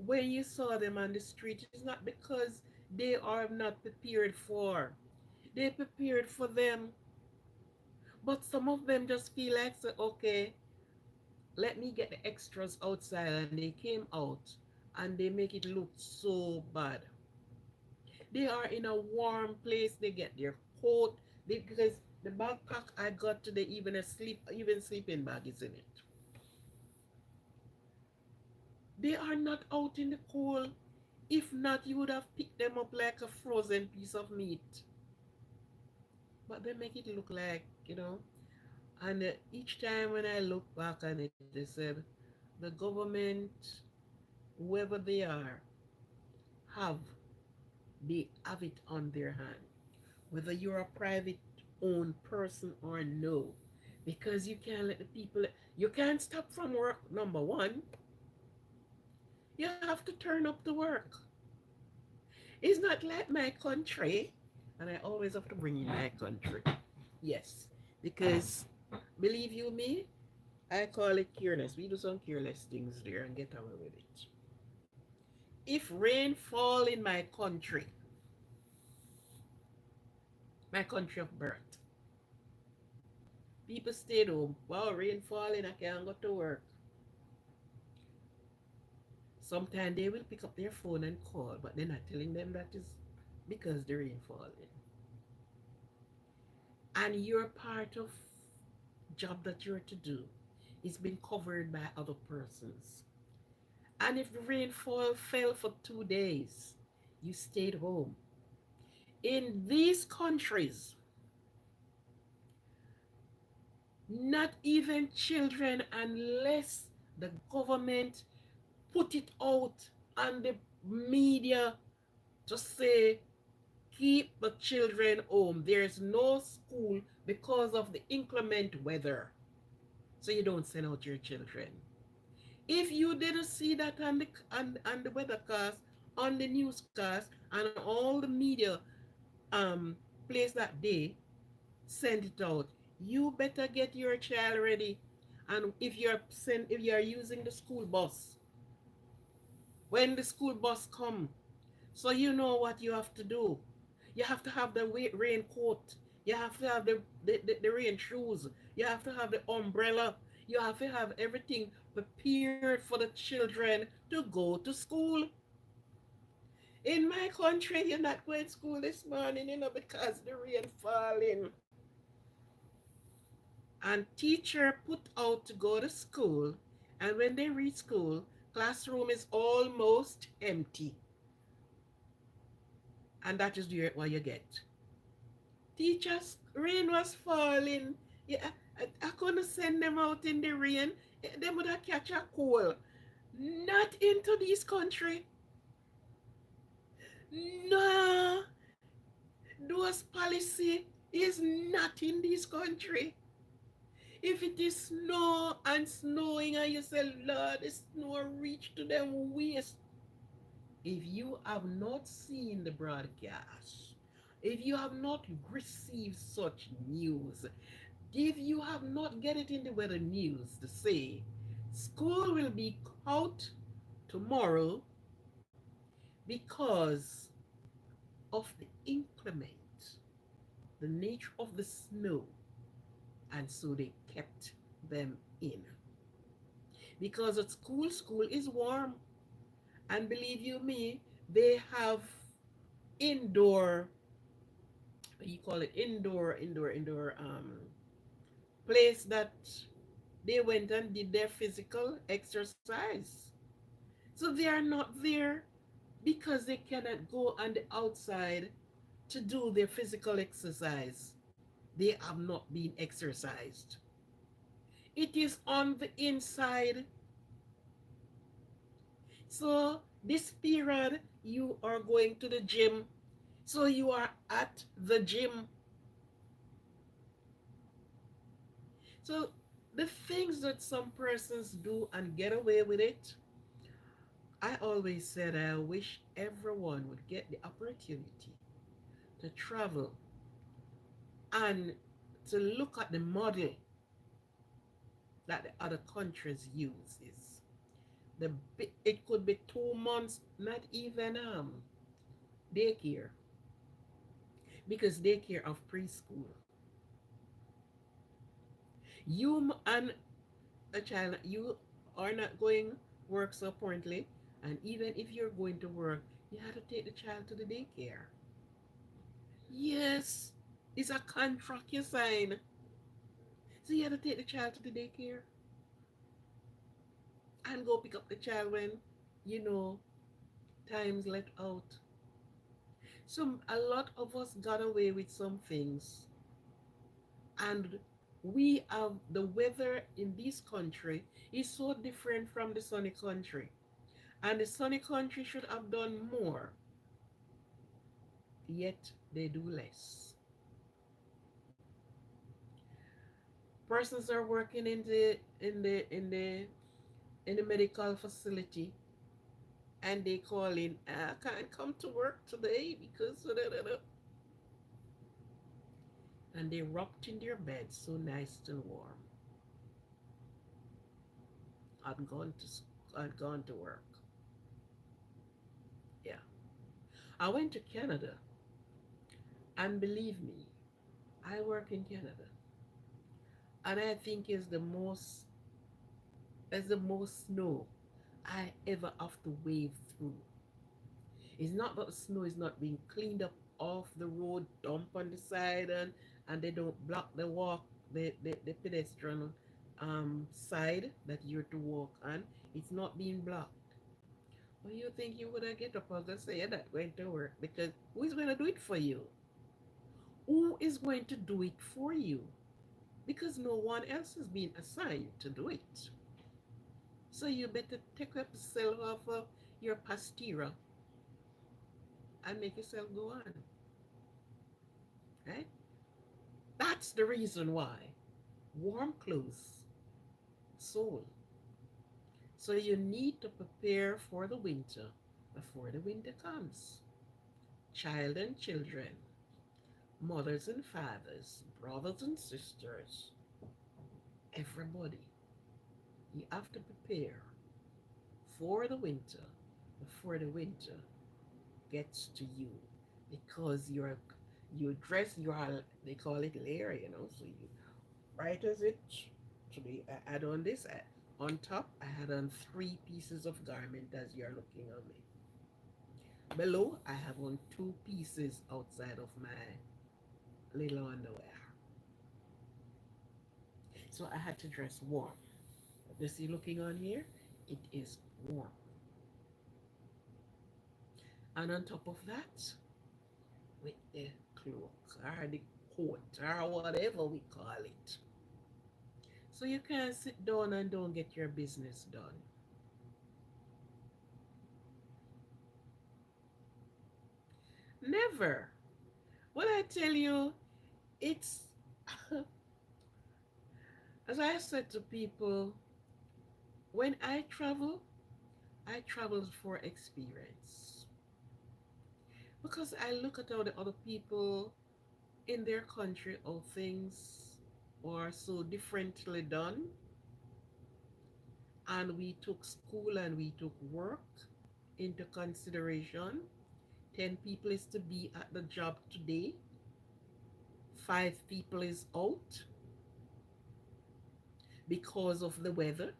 when you saw them on the street, it's not because they are not prepared for. They prepared for them. But some of them just feel like, say, okay, let me get the extras outside. And they came out and they make it look so bad. They are in a warm place. They get their coat. Because the backpack I got today, even sleeping bag is in it. They are not out in the cold. If not, you would have picked them up like a frozen piece of meat. But they make it look like, you know. And each time when I look back on it, they said, the government, whoever they are, have they have it on their hand. Whether you're a private owned person or no. Because you can't let the people, you can't stop from work, number one. You have to turn up to work. It's not like my country, and I always have to bring in my country. Yes, because believe you me, I call it careless. We do some careless things there and get away with it. If rain fall in my country of birth, people stayed home. Wow, rain falling, I can't go to work. Sometimes they will pick up their phone and call, but they're not telling them that is because the rain falling. And your part of job that you're to do is being covered by other persons. And if the rainfall fell for 2 days, you stayed home. In these countries, not even children, unless the government put it out on the media to say, keep the children home. There's no school because of the inclement weather. So you don't send out your children. If you didn't see that on the weathercast, on the newscast, and all the media place that day, send it out. You better get your child ready. And if you are using the school bus, when the school bus come, so you know what you have to do. You have to have the raincoat. You have to have the rain shoes. You have to have the umbrella. You have to have everything prepared for the children to go to school. In my country, you're not going to school this morning, because the rain falling. And teacher put out to go to school, and when they reach school, classroom is almost empty. And that is what you get. Teachers, rain was falling. Yeah, I couldn't send them out in the rain. They would have catch a cold. Not into this country. No, those policy is not in this country. If it is snow and snowing and you say, Lord, the snow reach to them waist. If you have not seen the broadcast, if you have not received such news, if you have not get it in the weather news to say, school will be out tomorrow because of the inclement, the nature of the snow, and so they kept them in. Because at school is warm, and believe you me, they have indoor, what you call it, indoor place that they went and did their physical exercise. So they are not there because they cannot go on the outside to do their physical exercise. They have not been exercised. It is on the inside. So this period you are going to the gym. So you are at the gym. So the things that some persons do and get away with it, I always said I wish everyone would get the opportunity to travel and to look at the model that the other countries uses. The it could be 2 months, not even daycare, because daycare of preschool. You and a child, you are not going work so apparently, and even if you're going to work, you have to take the child to the daycare. Yes, it's a contract you sign. So you have to take the child to the daycare and go pick up the child when you know time's let out. So a lot of us got away with some things, and we have the weather in this country is so different from the sunny country, and the sunny country should have done more, yet they do less. Persons are working in the medical facility, and they call in, I can't come to work today because and they rocked in their bed so nice and warm. I'd gone to work. Yeah. I went to Canada, and believe me, I work in Canada, and I think it's the most snow I ever have to wade through. It's not that the snow is not being cleaned up off the road, dump on the side, and they don't block the walk, the pedestrian side that you're to walk on. It's not being blocked. Well, you think you would have get up and say you're not going to work, because who is going to do it for you? Who is going to do it for you? Because no one else has been assigned to do it. So you better take up yourself off of your pastira and make yourself go on. Right? That's the reason why. Warm clothes, soul. So you need to prepare for the winter before the winter comes. Child and children, mothers and fathers, brothers and sisters, everybody. You have to prepare for the winter before the winter gets to you, because you dress, you are, they call it layer, you know. So you, right as it today, I add on this, on top I had on three pieces of garment as you're looking on me. Below I have on two pieces outside of my little underwear. So I had to dress warm. You see, looking on here, it is warm. And on top of that, with the cloak or the coat or whatever we call it. So you can't sit down and don't get your business done. Never. What I tell you, it's, as I said to people, when I travel for experience. Because I look at all the other people in their country, how things are so differently done, and we took school and we took work into consideration. 10 people is to be at the job today, 5 people is out because of the weather,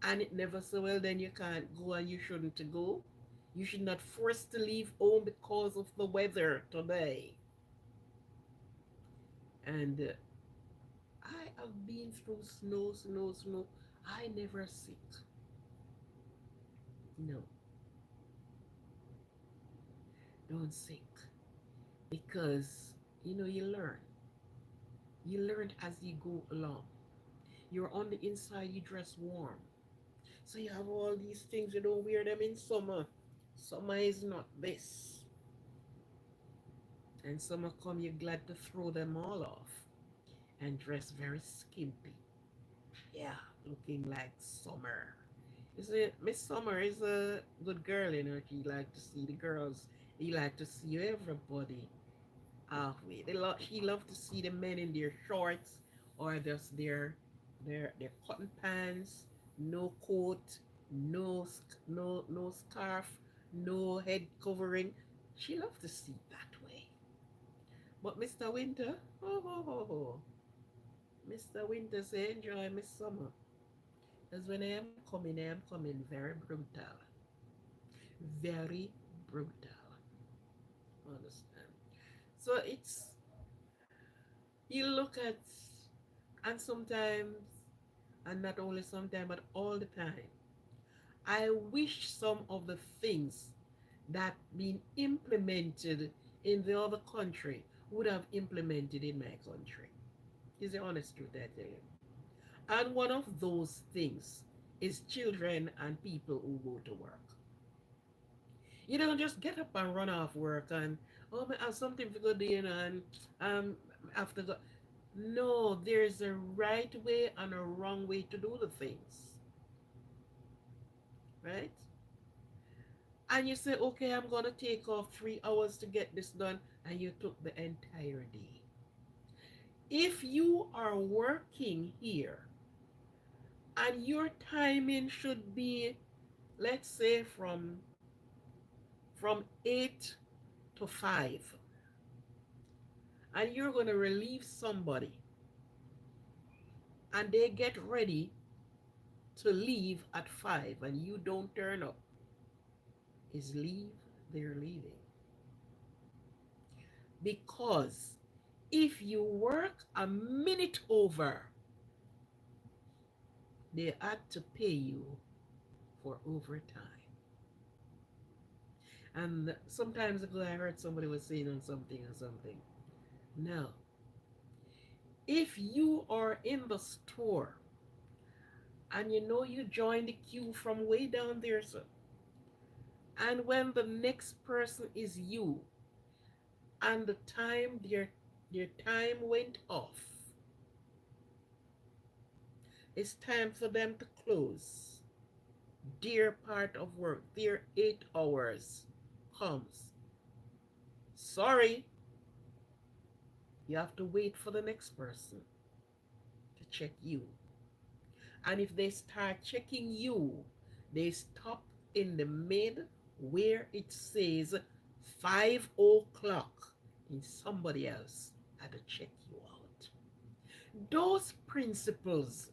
and it never so well then you can't go and you shouldn't to go. You should not force to leave home because of the weather today. And I have been through snow. I never sick. No, don't sick. Because, you know, you learn. You learn as you go along. You're on the inside, you dress warm. So you have all these things, you don't wear them in summer. Summer is not this. And summer come, you're glad to throw them all off and dress very skimpy. Yeah, looking like summer. You see, Miss Summer is a good girl, you know. She like to see the girls. He like to see everybody halfway. She love to see the men in their shorts or just their cotton pants, no coat, no scarf, no head covering. She love to see it that way. But Mr. Winter, oh ho ho ho. Mr. Winter say enjoy Miss Summer. Because when I am coming very brutal. Very brutal. Understand? So it's, you look at, and sometimes, and not only sometimes, but all the time, I wish some of the things that been implemented in the other country would have implemented in my country. Is the honest truth I tell you. And one of those things is children and people who go to work. You don't just get up and run off work and, oh, I have something to go do, you know, and after go. No, there's a right way and a wrong way to do the things, right? And you say, okay, I'm gonna take off 3 hours to get this done, and you took the entire day. If you are working here and your timing should be, let's say, from 8 to 5, and you're going to relieve somebody and they get ready to leave at 5 and you don't turn up, is leave, they're leaving. Because if you work a minute over, they had to pay you for overtime. And sometimes ago I heard somebody was saying on something or something. Now, if you are in the store and you know you join the queue from way down there, sir, and when the next person is you and the time their time went off, it's time for them to close. Their part of work, their 8 hours comes. Sorry, you have to wait for the next person to check you. And if they start checking you, they stop in the mid where it says 5 o'clock, and somebody else had to check you out. Those principles,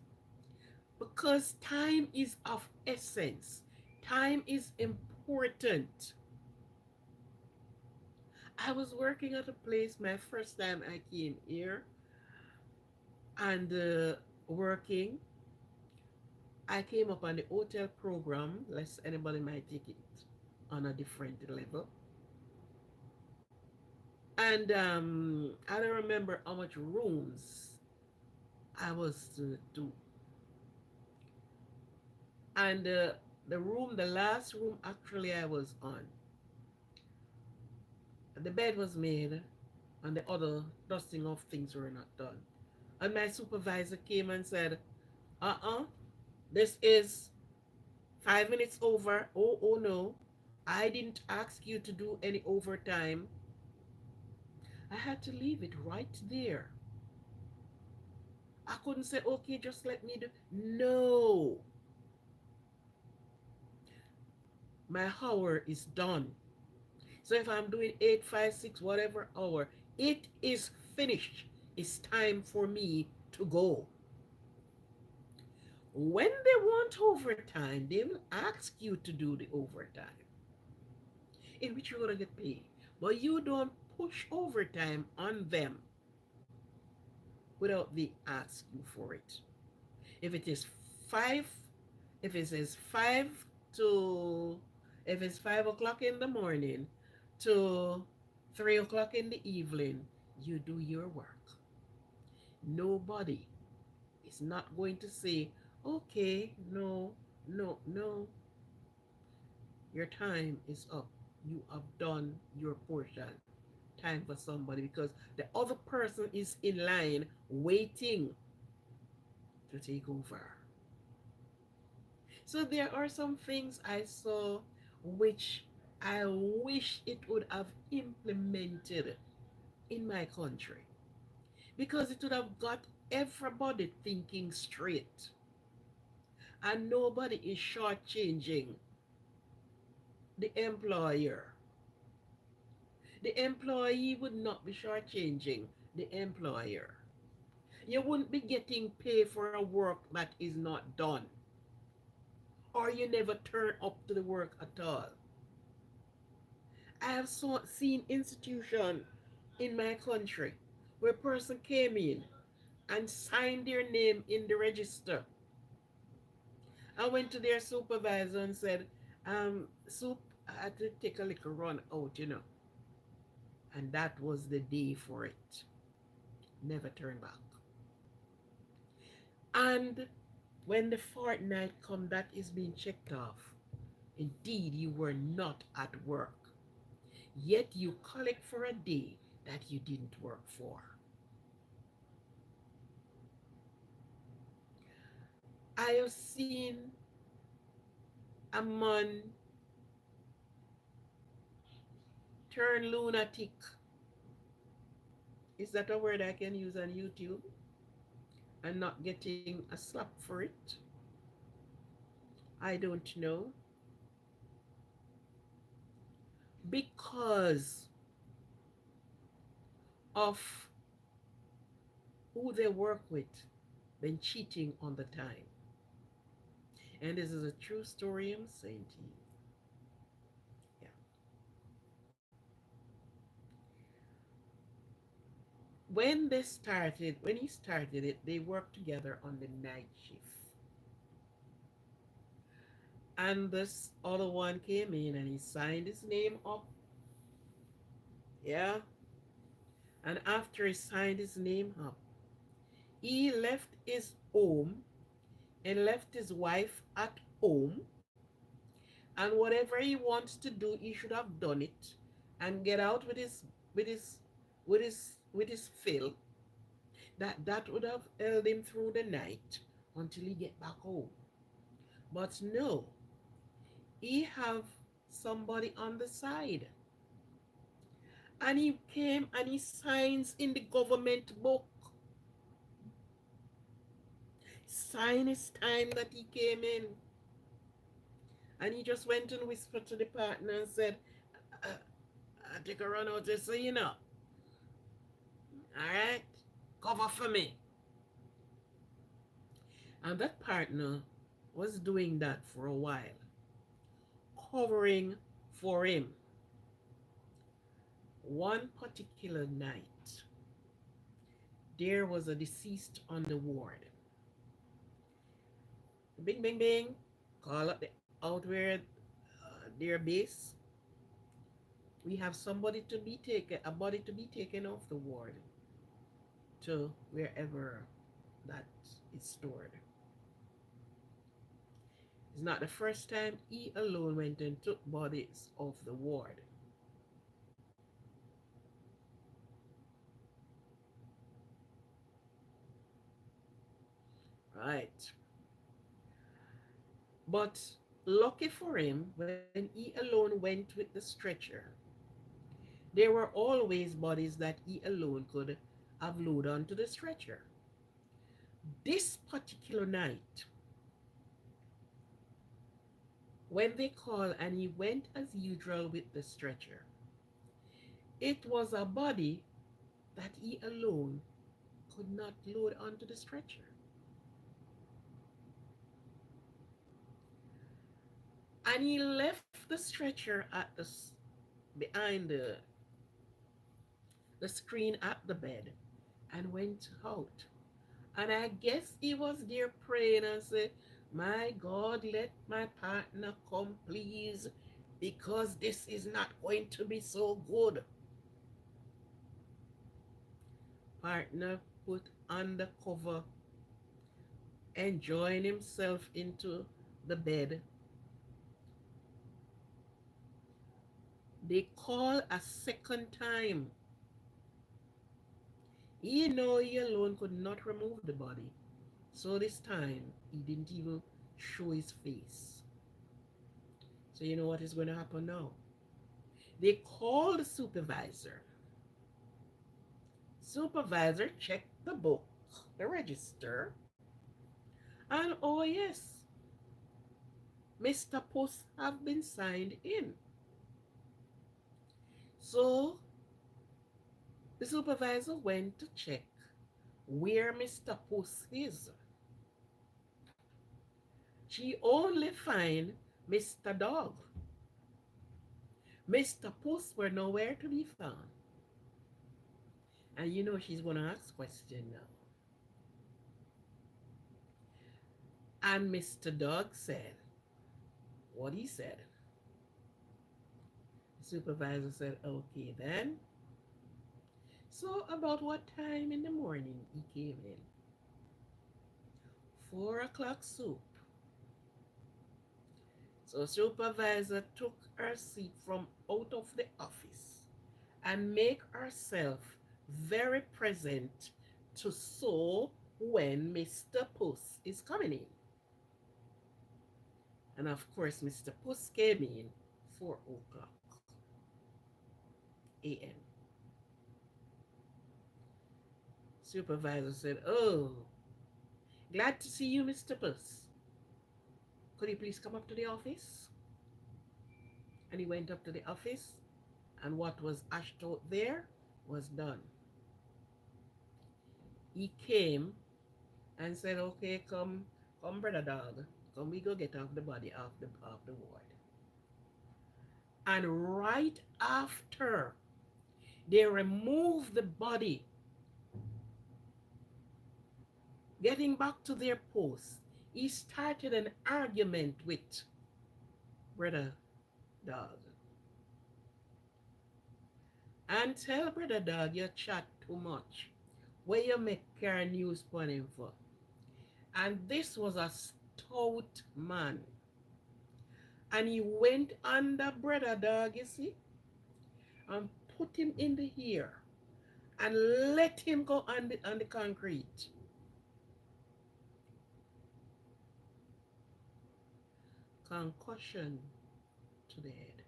because time is of essence, time is important. I was working at a place my first time I came here, and working. I came up on the hotel program, lest anybody might take it on a different level. And I don't remember how much rooms I was to do. And the room, the last room actually I was on, the bed was made and the other dusting of things were not done. And my supervisor came and said, this is 5 minutes over. Oh no, I didn't ask you to do any overtime. I had to leave it right there. I couldn't say, okay, just let me do. No, my hour is done. So if I'm doing 8, 5, 6, whatever hour, it is finished. It's time for me to go. When they want overtime, they will ask you to do the overtime, in which you're going to get paid. But you don't push overtime on them without they ask you for it. If it is five, if it says to, if it's 5 o'clock in the morning to 3 o'clock in the evening, you do your work. Nobody is not going to say, okay, no, no, no, your time is up. You have done your portion. Time for somebody, because the other person is in line waiting to take over. So there are some things I saw which I wish it would have implemented in my country, because it would have got everybody thinking straight, and nobody is shortchanging the employer. The employee would not be shortchanging the employer. You wouldn't be getting paid for a work that is not done, or you never turn up to the work at all. I have seen institution in my country where a person came in and signed their name in the register. I went to their supervisor and said, Soup, I had to take a little run out. And that was the day for it. Never turn back. And when the fortnight come, that is being checked off. Indeed, you were not at work. Yet you collect for a day that you didn't work for. I have seen a man turn lunatic. Is that a word I can use on YouTube? And not getting a slap for it? I don't know. Because of who they work with, been cheating on the time. And this is a true story I'm saying to you. Yeah. When he started it, they worked together on the night shift. And this other one came in and he signed his name up. Yeah. And after he signed his name up, he left his home and left his wife at home. And whatever he wants to do, he should have done it and get out with his with his fill. That would have held him through the night until he get back home. But no, he have somebody on the side. And he came and he signs in the government book sign his time that he came in. And he just went and whispered to the partner and said, I take a run out just so you know. All right? Cover for me. And that partner was doing that for a while, covering for him. One particular night, there was a deceased on the ward. Bing, bing, bing. Call up the out where their base. We have somebody to be taken, a body to be taken off the ward to wherever that is stored. It's not the first time he alone went and took bodies off the ward. Right. But lucky for him, when he alone went with the stretcher, there were always bodies that he alone could have loaded onto the stretcher. This particular night, when they called and he went as usual with the stretcher, it was a body that he alone could not load onto the stretcher. And he left the stretcher at behind the screen at the bed and went out. And I guess he was there praying and said, my God, let my partner come, please, because this is not going to be so good. Partner put on the cover, enjoying himself into the bed. They call a second time. He know he alone could not remove the body. So this time, he didn't even show his face. So you know what is going to happen now? They call the supervisor. Supervisor checked the book, the register, and oh yes, Mr. Puss have been signed in. So the supervisor went to check where Mr. Puss is. She only find Mr. Dog. Mr. Puss were nowhere to be found. And you know she's gonna ask question now. And Mr. Dog said what he said. The supervisor said, okay then. So about what time in the morning he came in? 4 o'clock soup. So supervisor took her seat from out of the office and make herself very present to saw when Mr. Puss is coming in. And of course, Mr. Puss came in 4 o'clock a.m. Supervisor said, oh, glad to see you, Mr. Puss. Could you please come up to the office? And he went up to the office, and what was ashed out there was done. He came and said, okay, come, brother dog. Come, we go get off the body off the ward. And right after they removed the body, getting back to their post, he started an argument with brother dog. And tell brother dog you chat too much. Where you make car news for him for? And this was a stout man. And he went under brother dog, you see, and put him in the ear and let him go on the concrete. Concussion to the head.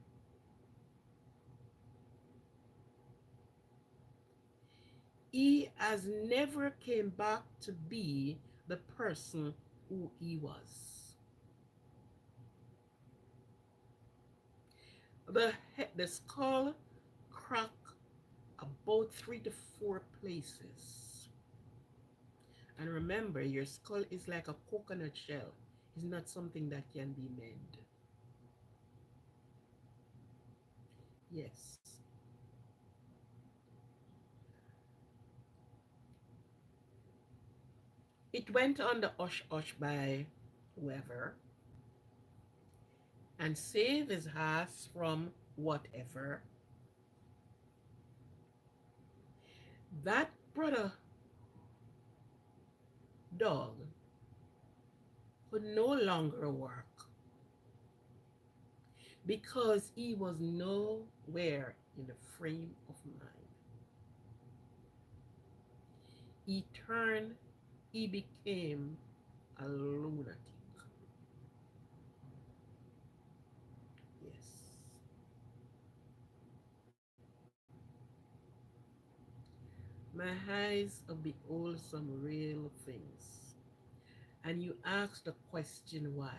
He has never came back to be the person who he was. The skull cracked about 3 to 4 places. And remember, your skull is like a coconut shell. It's not something that can be mended. Yes. It went on the hush hush by whoever and save his ass from whatever. That brother dog could no longer work because he was nowhere in the frame of mind. He turned, he became a lunatic. Yes. My eyes have behold some real things. And you ask the question why.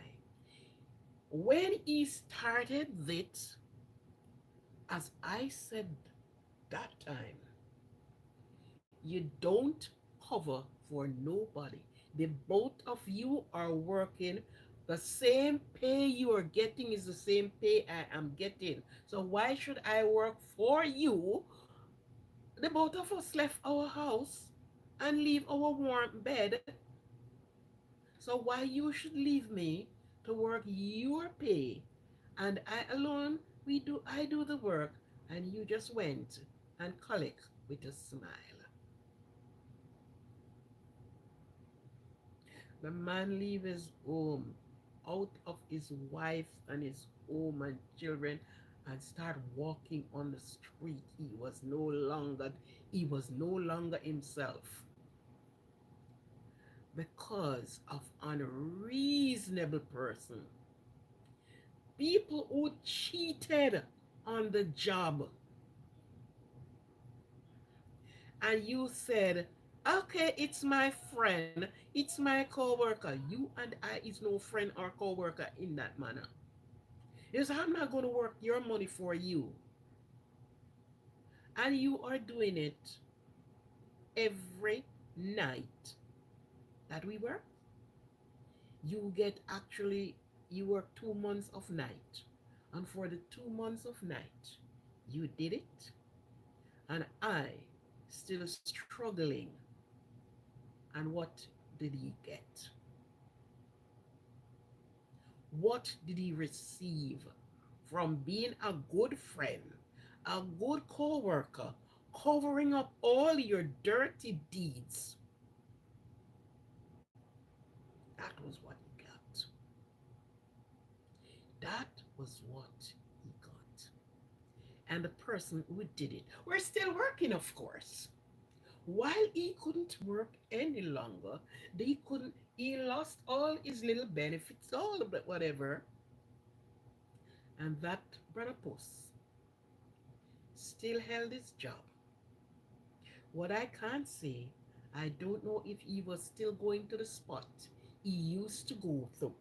When he started it, as I said that time, you don't cover for nobody. The both of you are working. The same pay you are getting is the same pay I am getting. So why should I work for you? The both of us left our house and leave our warm bed. So why you should leave me to work your pay and I alone I do the work and you just went and collect with a smile. The man leave his home, out of his wife and his home and children, and start walking on the street. He was no longer himself because of unreasonable person. People who cheated on the job and you said, okay, it's my friend, it's my co-worker. You and I is no friend or co-worker in that manner. Is I'm not going to work your money for you. And you are doing it every night that we work. You get actually, you work 2 months of night. And for the 2 months of night, you did it. And I still struggling. And what did he get? What did he receive from being a good friend, a good co-worker, covering up all your dirty deeds? That was what he got. That was what he got. And the person who did it, we're still working, of course. While he couldn't work any longer, he lost all his little benefits, all of that, whatever. And that brother Puss still held his job. What I can't say, I don't know if he was still going to the spot he used to go to,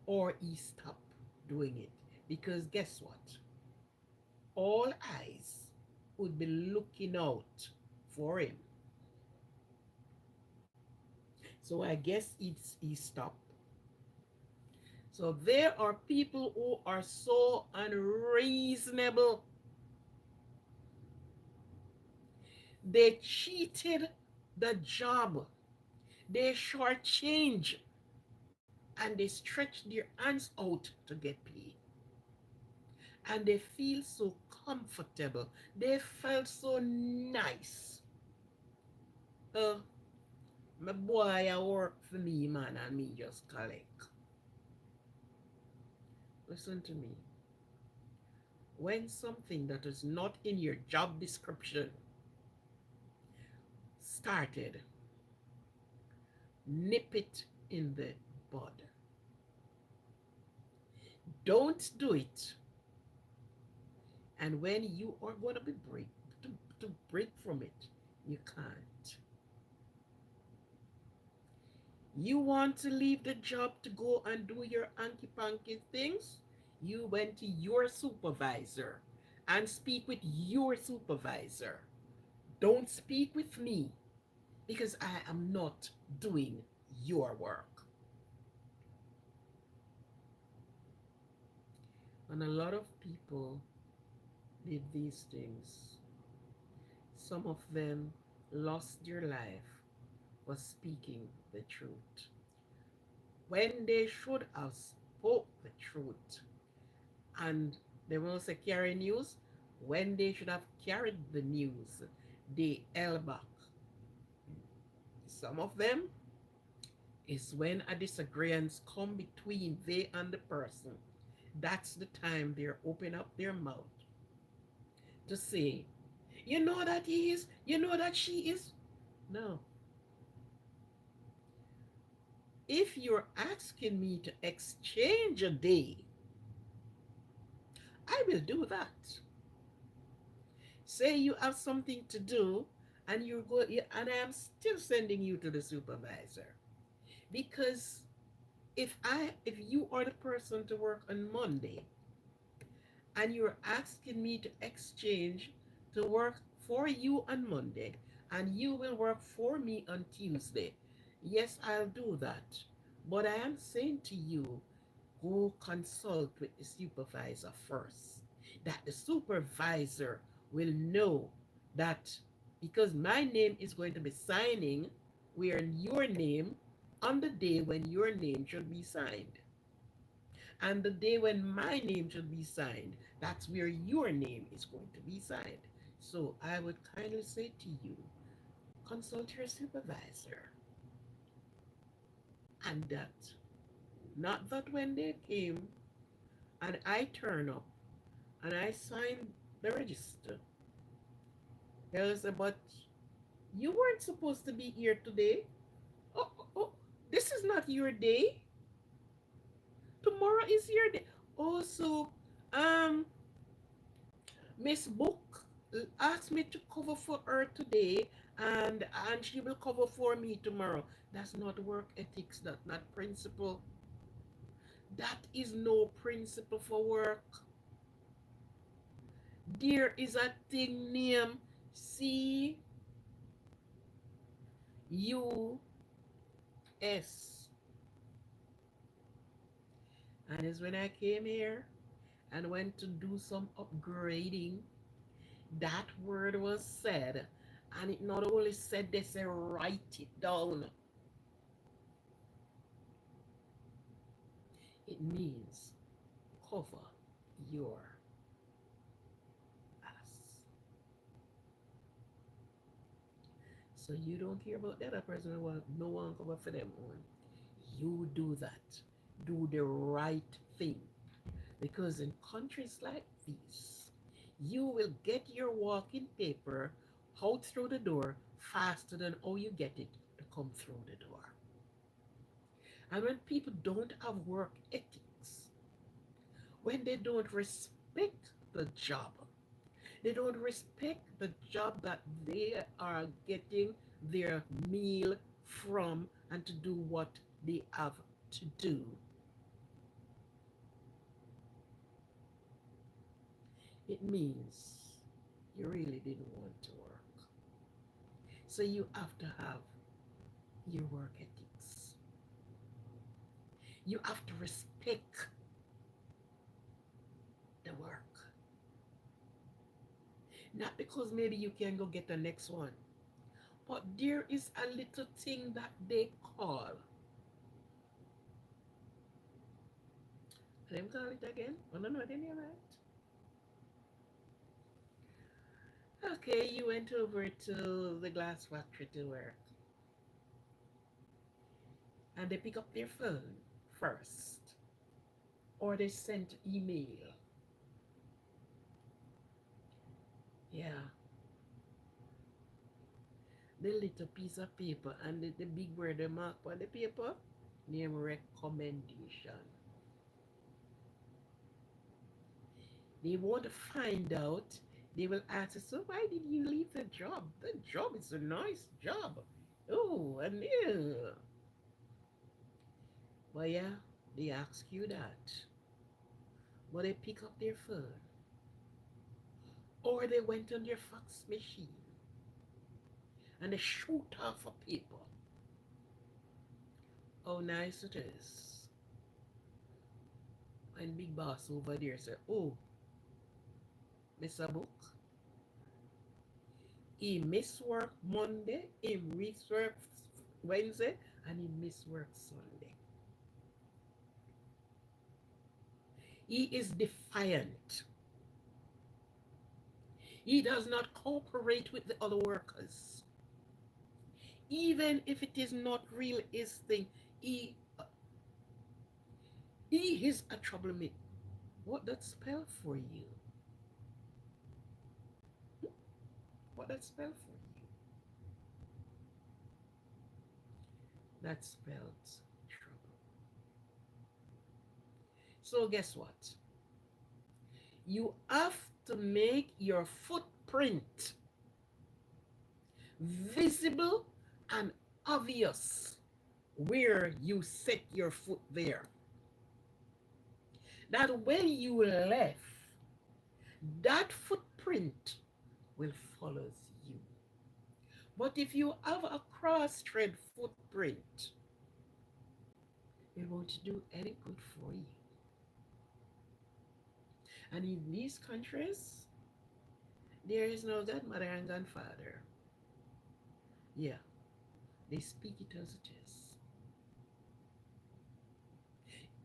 or he stopped doing it. Because guess what? All eyes would be looking out for him. So I guess he stopped. So there are people who are so unreasonable. They cheated the job. They shortchange and they stretch their hands out to get paid. And they feel so comfortable. They felt so nice. Uh, my boy, I work for me, man, and me just collect. Listen to me. When something that is not in your job description started, nip it in the bud. Don't do it. And when you are going to be to break from it, you can't. You want to leave the job to go and do your anky panky things? You went to your supervisor and speak with your supervisor. Don't speak with me because I am not doing your work. And a lot of people did these things. Some of them lost their life for speaking the truth when they should have spoke the truth. And they will say carry news when they should have carried the news. They held back. Some of them is when a disagreement come between they and the person. That's the time they open up their mouth to say, you know that he is, you know that she is. No. If you're asking me to exchange a day, I will do that. Say you have something to do and you go and I am still sending you to the supervisor. Because if you are the person to work on Monday and you're asking me to exchange to work for you on Monday and you will work for me on Tuesday, yes, I'll do that. But I am saying to you, go consult with the supervisor first. That the supervisor will know that because my name is going to be signing where your name on the day when your name should be signed. And the day when my name should be signed, that's where your name is going to be signed. So I would kindly say to you, consult your supervisor. And that, not that when they came and I turn up and I sign the register, they'll say, but you weren't supposed to be here today. Oh, oh, oh, this is not your day. Tomorrow is your day. Also, um, Miss Book asked me to cover for her today, and she will cover for me tomorrow. That's not work ethics. That's not principle. That is no principle for work. There is a thing named CUS. And it's when I came here and went to do some upgrading, that word was said. And it not only said, they say write it down. It means cover your ass. So you don't care about the other person who want no one cover for them own. You do that. Do the right thing. Because in countries like this, you will get your walking paper out through the door faster than how you get it to come through the door. And when people don't have work ethics, when they don't respect the job, they don't respect the job that they are getting their meal from and to do what they have to do. It means you really didn't want to work. So you have to have your work ethics. You have to respect the work. Not because maybe you can go get the next one, but there is a little thing that they call. Let me call it again. I don't know the name right. Okay, you went over to the glass factory to work. And they pick up their phone first. Or they sent email. Yeah. The little piece of paper and the big word they mark on the paper, name recommendation. They want to find out. They will ask, so why did you leave the job? The job is a nice job. Oh, and yeah. But yeah, they ask you that. But they pick up their phone. Or they went on their fax machine and they shoot off a paper. How nice it is when big boss over there say, oh, Mr. Book, he miss work Monday, he miss work Wednesday, and he miss work Sunday. He is defiant. He does not cooperate with the other workers. Even if it is not real his thing, he is a troublemaker. What that spell for you? What that spell for you? That spells trouble. So guess what? You have to make your footprint visible and obvious where you set your foot there. That when you left, that footprint will follow you. But if you have a cross-thread footprint, it won't do any good for you. And in these countries, there is no godmother and grandfather. Yeah, they speak it as it is.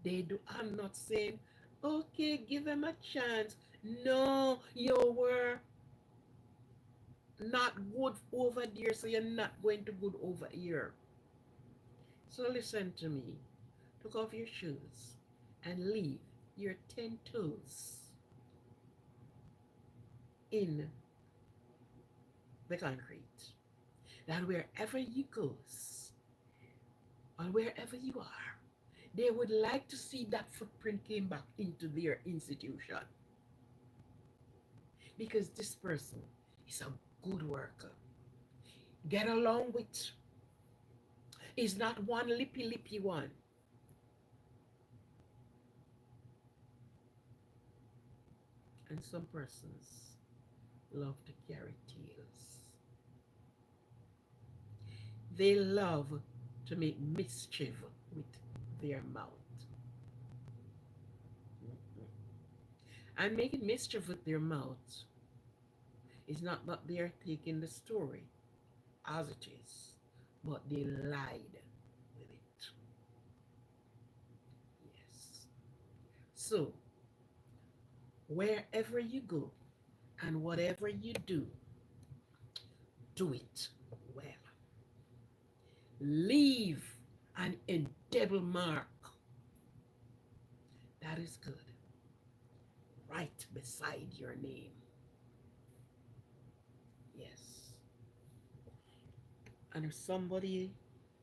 They do. I'm not saying, okay, give them a chance. No, you were not good over there, so you're not going to good over here. So listen to me. Take off your shoes and leave your 10 toes in the concrete. That wherever you go, or wherever you are, they would like to see that footprint came back into their institution. Because this person is a good worker. Get along with, is not one lippy one. And some persons love to carry tales. They love to make mischief with their mouth. And making mischief with their mouth is not that they're taking the story as it is, but they lied with it. Yes. So, wherever you go and whatever you do it well. Leave an indelible mark. That is good. Right beside your name. Yes. And if somebody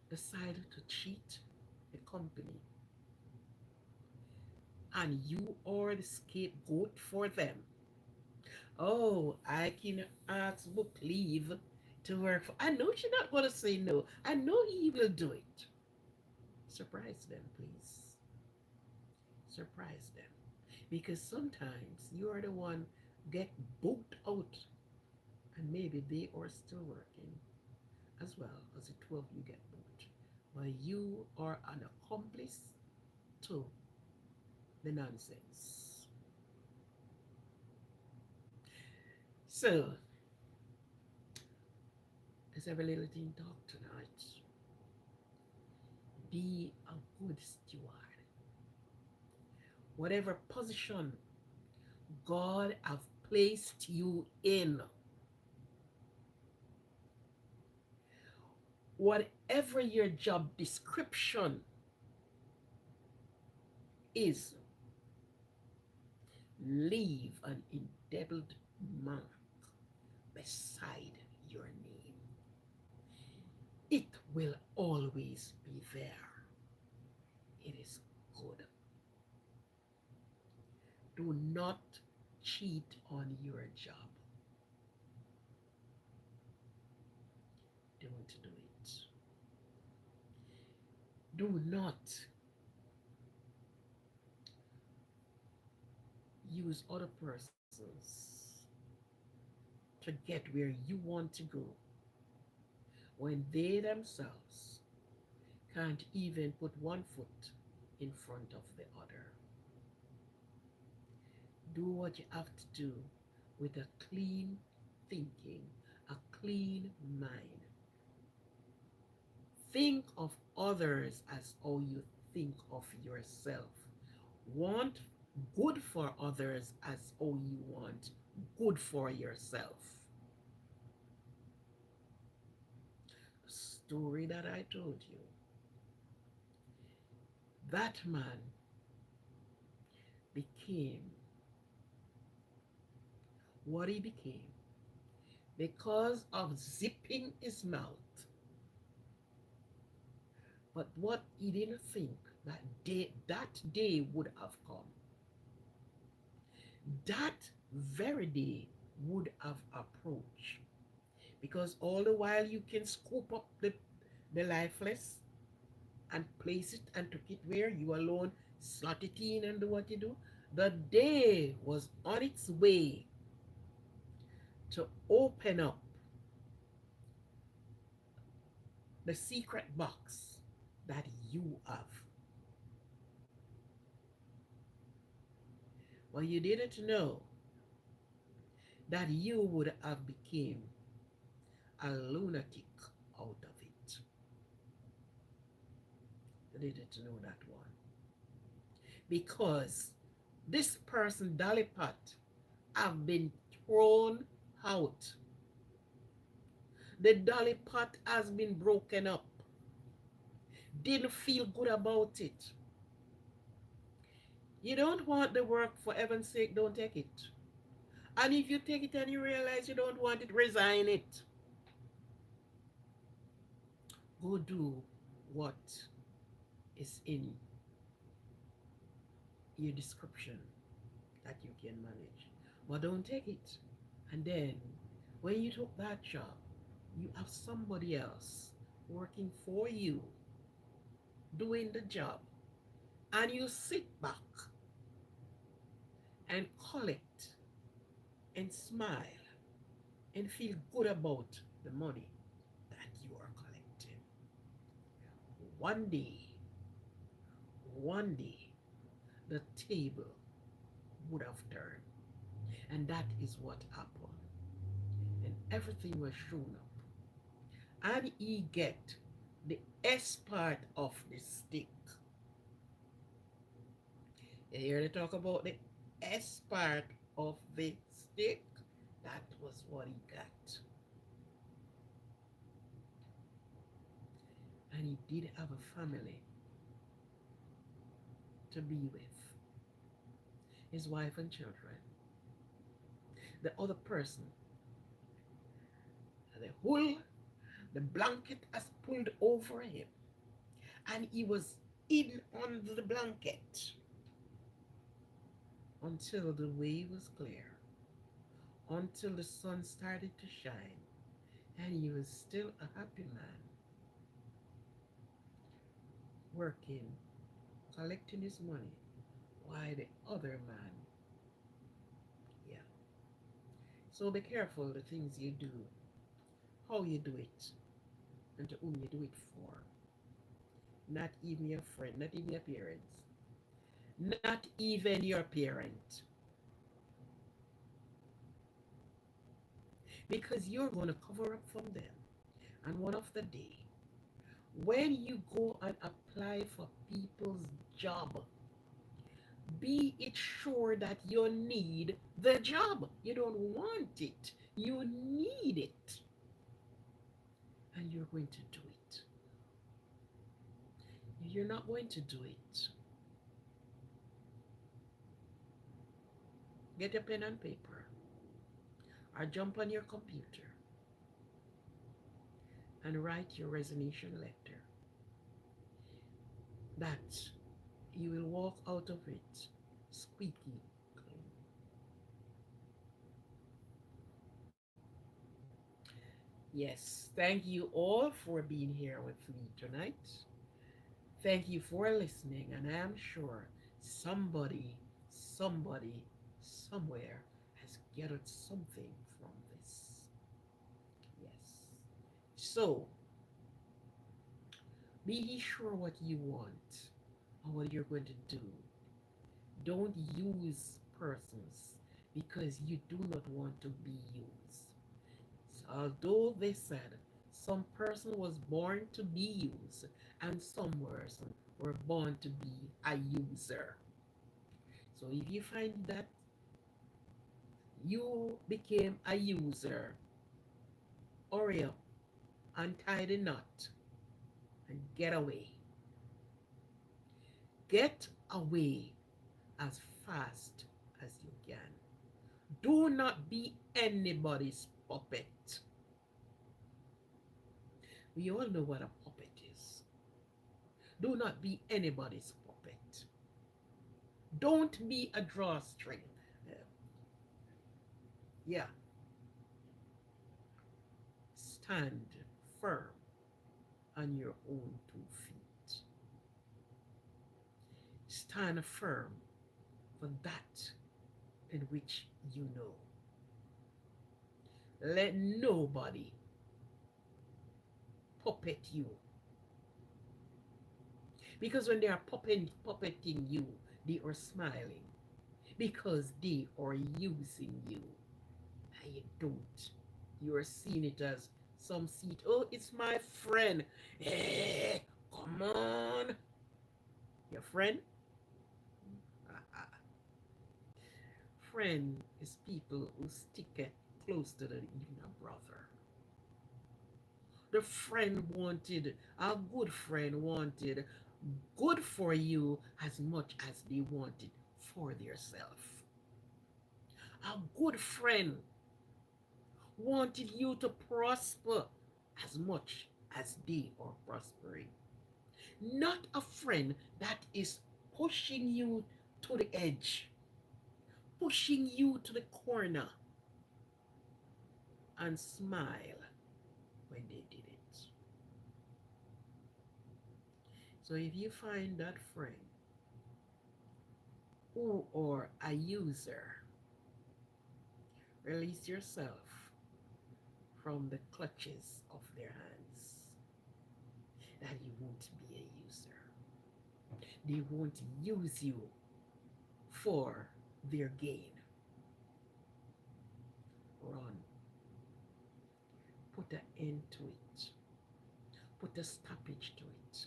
decided to cheat the company and you are the scapegoat for them, oh, I can ask book leave to work for. I know she's not going to say no. I know he will do it. Surprise them, please. Surprise them. Because sometimes you are the one get booked out and maybe they are still working as well as the 12 you get booked. But you are an accomplice to the nonsense. So, as every little teen talk tonight, be a good steward. Whatever position God have placed you in, whatever your job description is, leave an indelible mark beside your name. It will always be there. It is good. Do not cheat on your job. Don't do it. Do not use other persons to get where you want to go when they themselves can't even put one foot in front of the other. Do what you have to do with a clean thinking, a clean mind. Think of others as how you think of yourself. Want good for others as how you want good for yourself. The story that I told you, that man became what he became because of zipping his mouth. But what he didn't think that day would have come. That very day would have approached. Because all the while you can scoop up the lifeless and place it and took it where you alone slot it in and do what you do. The day was on its way to open up the secret box that you have. Well, you didn't know that you would have become a lunatic out of it. You didn't know that one. Because this person, Dolly Pot, have been thrown out. The Dolly Pot has been broken up. Didn't feel good about it. You don't want the work, for heaven's sake, don't take it. And if you take it and you realize you don't want it, resign it. Go do what is in your description that you can manage. But don't take it. And then when you took that job, you have somebody else working for you, doing the job, and you sit back and collect and smile and feel good about the money that you are collecting. One day, one day, the table would have turned. And that is what happened. And everything was shown up. And he get the S part of the stick. You hear they talk about the S part of the stick? That was what he got. And he did have a family to be with. His wife and children. The other person, the whole, the blanket has pulled over him. And he was hidden under the blanket until the way was clear, until the sun started to shine, and he was still a happy man, working, collecting his money, while the other man, yeah. So be careful the things you do, how you do it, and to whom you do it for. Not even your friend, not even your parents, not even your parent. Because you're going to cover up from them. And one of the day, when you go and apply for people's job, be it sure that you need the job. You don't want it. You need it. And you're going to do it. You're not going to do it. Get a pen and paper or jump on your computer and write your resignation letter that you will walk out of it squeaky clean. Yes, thank you all for being here with me tonight. Thank you for listening, and I am sure somebody somewhere has gathered something from this. Yes. So be sure what you want and what you're going to do. Don't use persons because you do not want to be used. So although they said some person was born to be used and some person were born to be a user. So if you find that you became a user, hurry up, untie the knot, and get away. Get away as fast as you can. Do not be anybody's puppet. We all know what a puppet is. Do not be anybody's puppet. Don't be a drawstring. Uh, yeah, stand firm on your own 2 feet. Stand firm for that in which you know. Let nobody puppet you. Because when they are puppeting you, they are smiling. Because they are using you. And you don't. You are seeing it as some seat. Oh, it's my friend. Hey, come on. Your friend? Friend is people who stick it close to the even a brother. The friend wanted, a good friend wanted good for you as much as they wanted for themselves. A good friend wanted you to prosper as much as they are prospering. Not a friend that is pushing you to the edge, pushing you to the corner, and smile when they did it. So if you find that friend who are a user, release yourself from the clutches of their hands. That you won't be a user. They won't use you for their gain. Run. Put an end to it. Put a stoppage to it.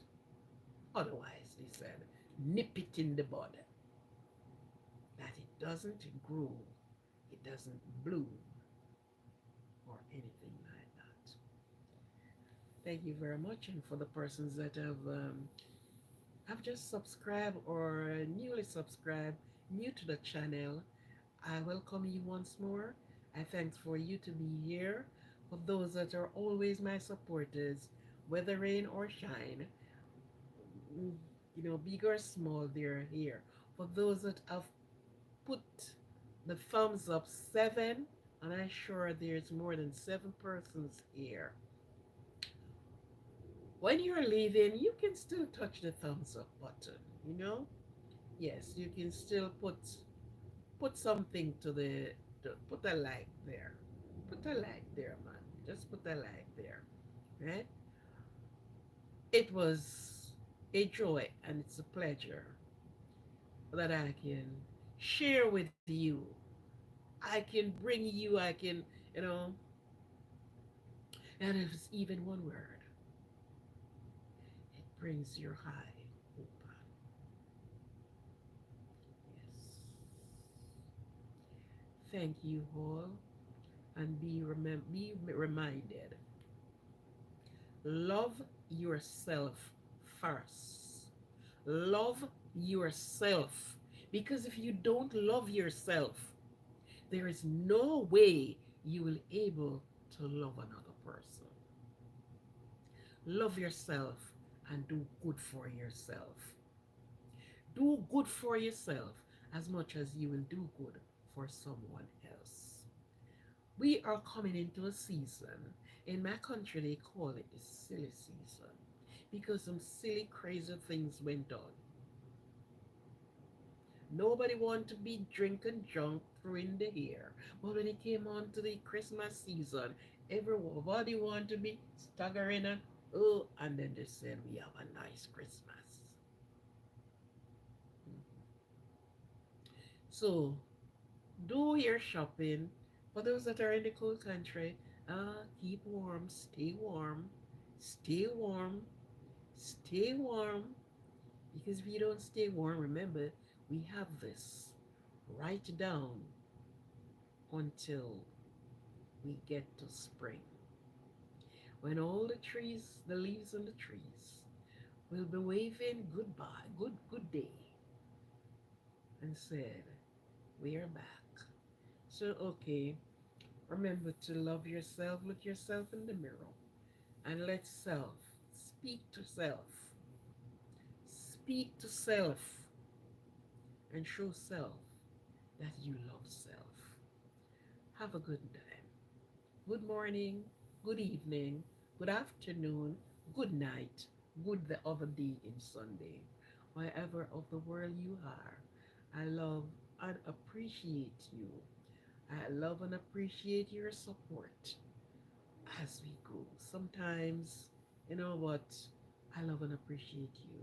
Otherwise, they said, nip it in the bud. That it doesn't grow, it doesn't bloom, or anything like that. Thank you very much. And for the persons that have just subscribed or newly subscribed, new to the channel, I welcome you once more. I thanks for you to be here. For those that are always my supporters, whether rain or shine, big or small, they're here. For those that have put the thumbs up 7, and I'm sure there's more than 7 persons here. When you're leaving, you can still touch the thumbs up button, you know? Yes, you can still put something put a like there. Put a like there, man. Just put a like there. Right? It was a joy and it's a pleasure that I can share with you. I can bring you, I can, you know, and if it's even one word, it brings your high open. Yes. Thank you all, and be reminded. Love yourself first. Love yourself. Because if you don't love yourself, there is no way you will able to love another person. Love yourself and do good for yourself. Do good for yourself as much as you will do good for someone else. We are coming into a season. In my country, they call it the silly season because some silly, crazy things went on. Nobody want to be drinking drunk, throwing the hair. But when it came on to the Christmas season, everybody want to be staggering and oh, and then they said we have a nice Christmas. So do your shopping. For those that are in the cold country, keep warm, stay warm, stay warm, stay warm. Because if you don't stay warm, remember, we have this right down until we get to spring. When all the trees, the leaves on the trees, will be waving goodbye, good day, and said, we are back. So, okay, remember to love yourself, look yourself in the mirror, and let self speak to self. Speak to self and show self that you love self. Have a good day. Good morning, good evening, good afternoon, good night, good the other day in Sunday. Wherever of the world you are, I love and appreciate you. I love and appreciate your support as we go. Sometimes, you know what? I love and appreciate you.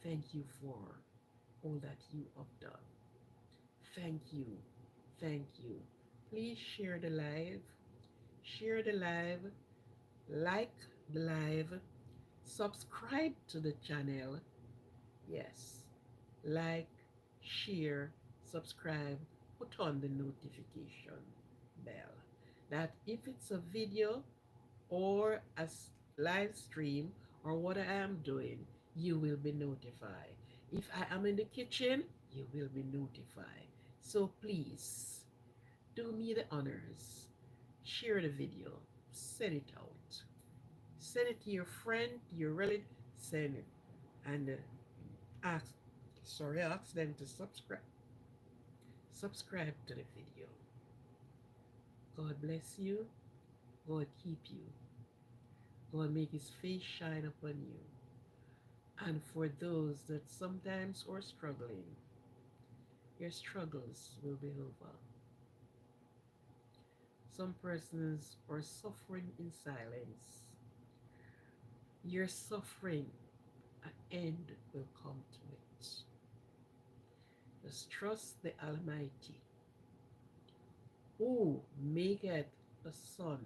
Thank you for all that you have done. Thank you. Thank you. Please share the live. Share the live. Like the live. Subscribe to the channel. Yes. Like, share, subscribe, put on the notification bell. That if it's a video or a live stream or what I am doing, you will be notified. If I am in the kitchen, you will be notified. So please do me the honors. Share the video. Send it out. Send it to your friend, your relative. Send it. And ask, ask them to subscribe. Subscribe to the video. God bless you. God keep you. God make his face shine upon you. And for those that sometimes are struggling, your struggles will be over. Some persons are suffering in silence. Your suffering, an end will come to it. Just trust the Almighty, who maketh the sun,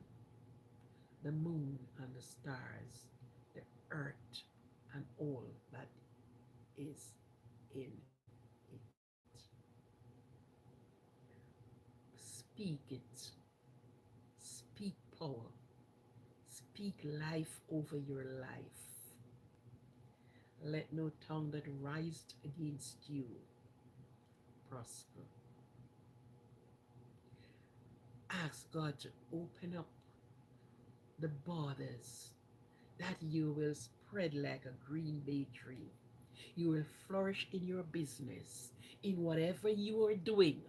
the moon, and the stars, the earth, and all that is in it. Speak it. Speak power. Speak life over your life. Let no tongue that rised against you prosper. Ask God to open up the borders that you will spread like a green bay tree. You will flourish in your business, in whatever you are doing.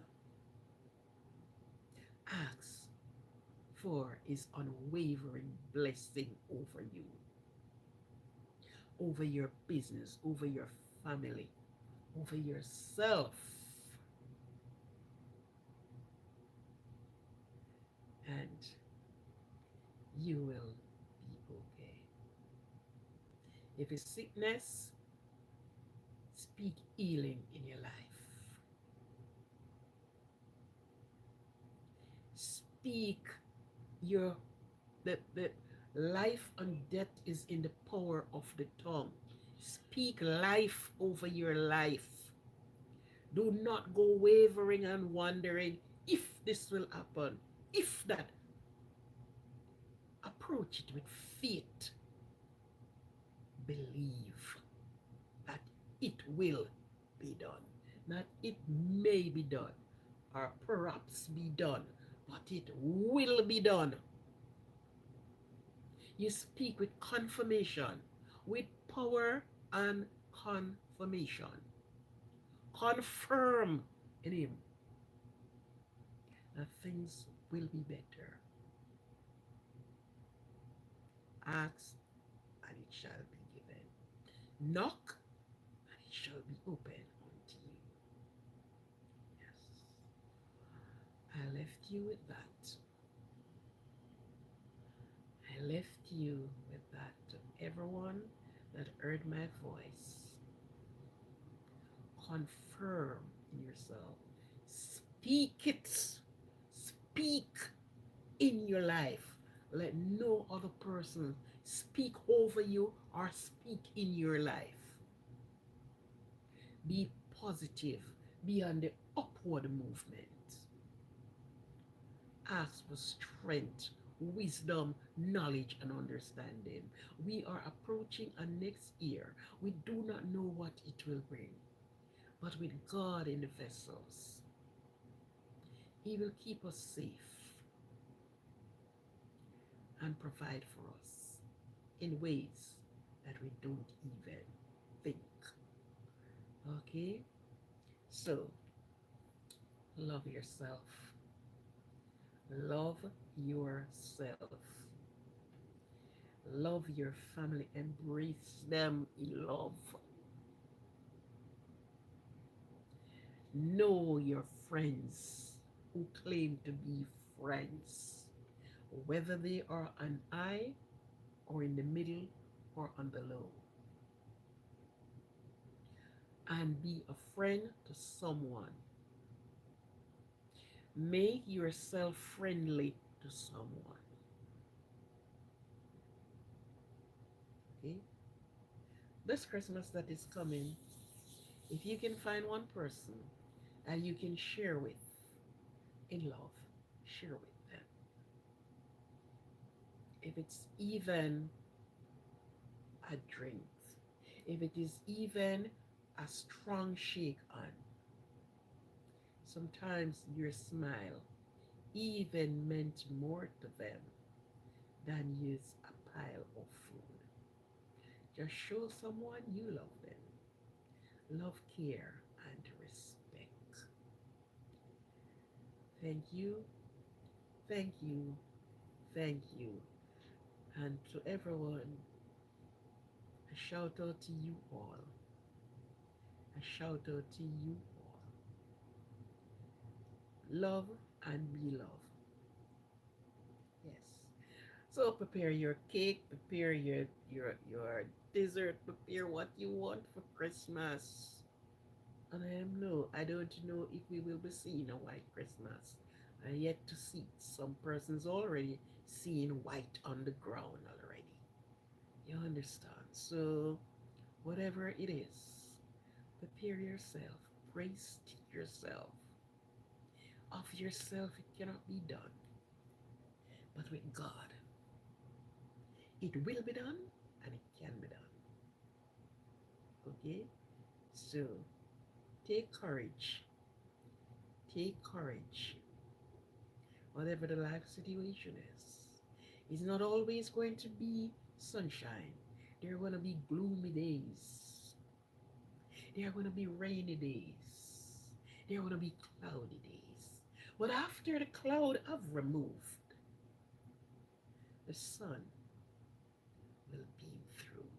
Ask for his unwavering blessing over you, over your business, over your family, over yourself. And you will be okay. If it's sickness, speak healing in your life. Speak your the life and death is in the power of the tongue. Speak life over your life. Do not go wavering and wondering if this will happen, if that. Approach it with faith. Believe that it will be done. Not it may be done, or perhaps be done, but it will be done. You speak with confirmation, with power and confirmation. Confirm in him that things will be better. Ask and it shall be given. Knock and it shall be open unto you. left you with that. I left you with that. To everyone that heard my voice, confirm in yourself. Speak it. Speak in your life. Let no other person speak over you or speak in your life. Be positive. Be on the upward movement. Ask for strength, wisdom, knowledge, and understanding. We are approaching a next year. We do not know what it will bring, but with God in the vessels, He will keep us safe and provide for us in ways that we don't even think. Okay? So, love yourself. Love yourself. Love your family. Embrace them in love. Know your friends who claim to be friends, whether they are an high or in the middle or on the low. And be a friend to someone. Make yourself friendly to someone. Okay? This Christmas that is coming, if you can find one person that you can share with in love, share with them. If it's even a drink, if it is even a strong shake on, sometimes your smile even meant more to them than use a pile of food. Just show someone you love them. Love, care, and respect. Thank you, thank you, thank you. And to everyone, a shout out to you all. A shout out to you all. Love and be loved. Yes. So prepare your cake, prepare your dessert, prepare what you want for Christmas. And I don't know if we will be seeing a white Christmas. I yet to see some persons already seeing white on the ground already. You understand? So whatever it is, prepare yourself, brace yourself. Of yourself it cannot be done. But with God, it will be done and it can be done. Okay? So take courage. Take courage. Whatever the life situation is. It's not always going to be sunshine. There are going to be gloomy days. There are going to be rainy days. There are going to be cloudy days. But after the cloud have removed, the sun will beam through.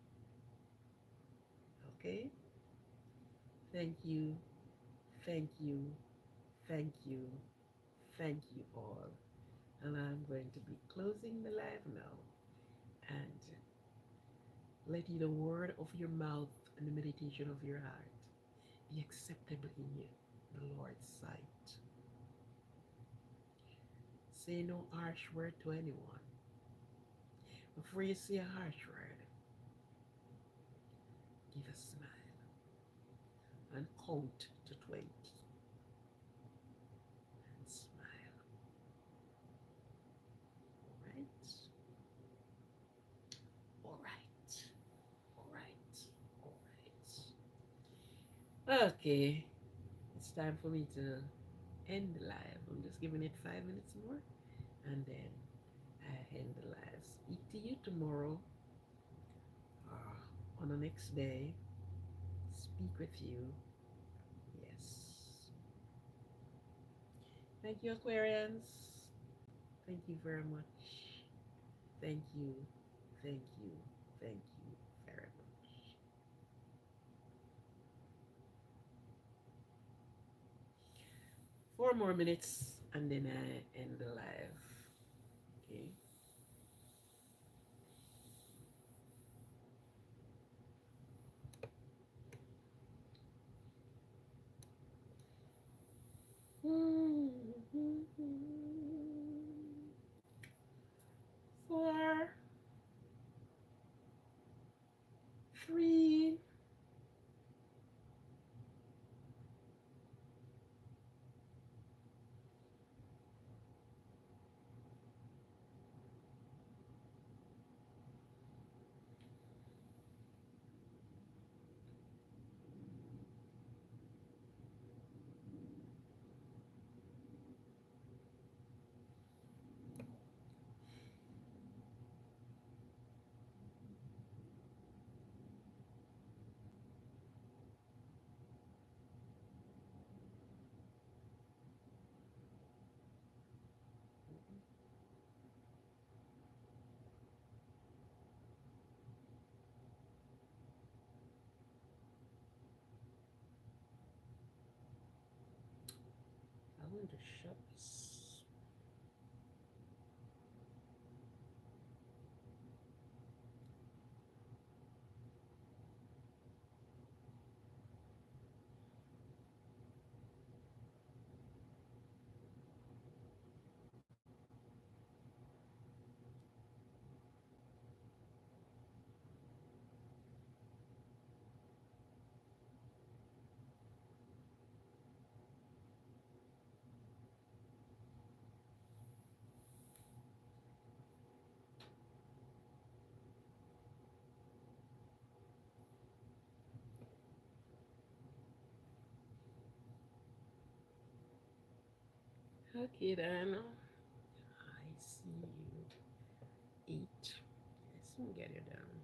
Okay? Thank you, thank you, thank you, thank you all. And I'm going to be closing the live now and letting the word of your mouth and the meditation of your heart be acceptable in you, the Lord's sight. Say no harsh word to anyone. Before you say a harsh word, give a smile and count to 20 and smile. All right? All right. All right. All right. Okay. It's time for me to end the live. I'm just giving it 5 minutes more and then I end the live. Speak to you tomorrow on the next day. Speak with you. Yes. Thank you, Aquarians. Thank you very much. Thank you. Thank you. Thank you very much. 4 more minutes and then I end the live. Okay. Four, three, I want to shut this. Okay, then. I see you. 8. Let's get it done.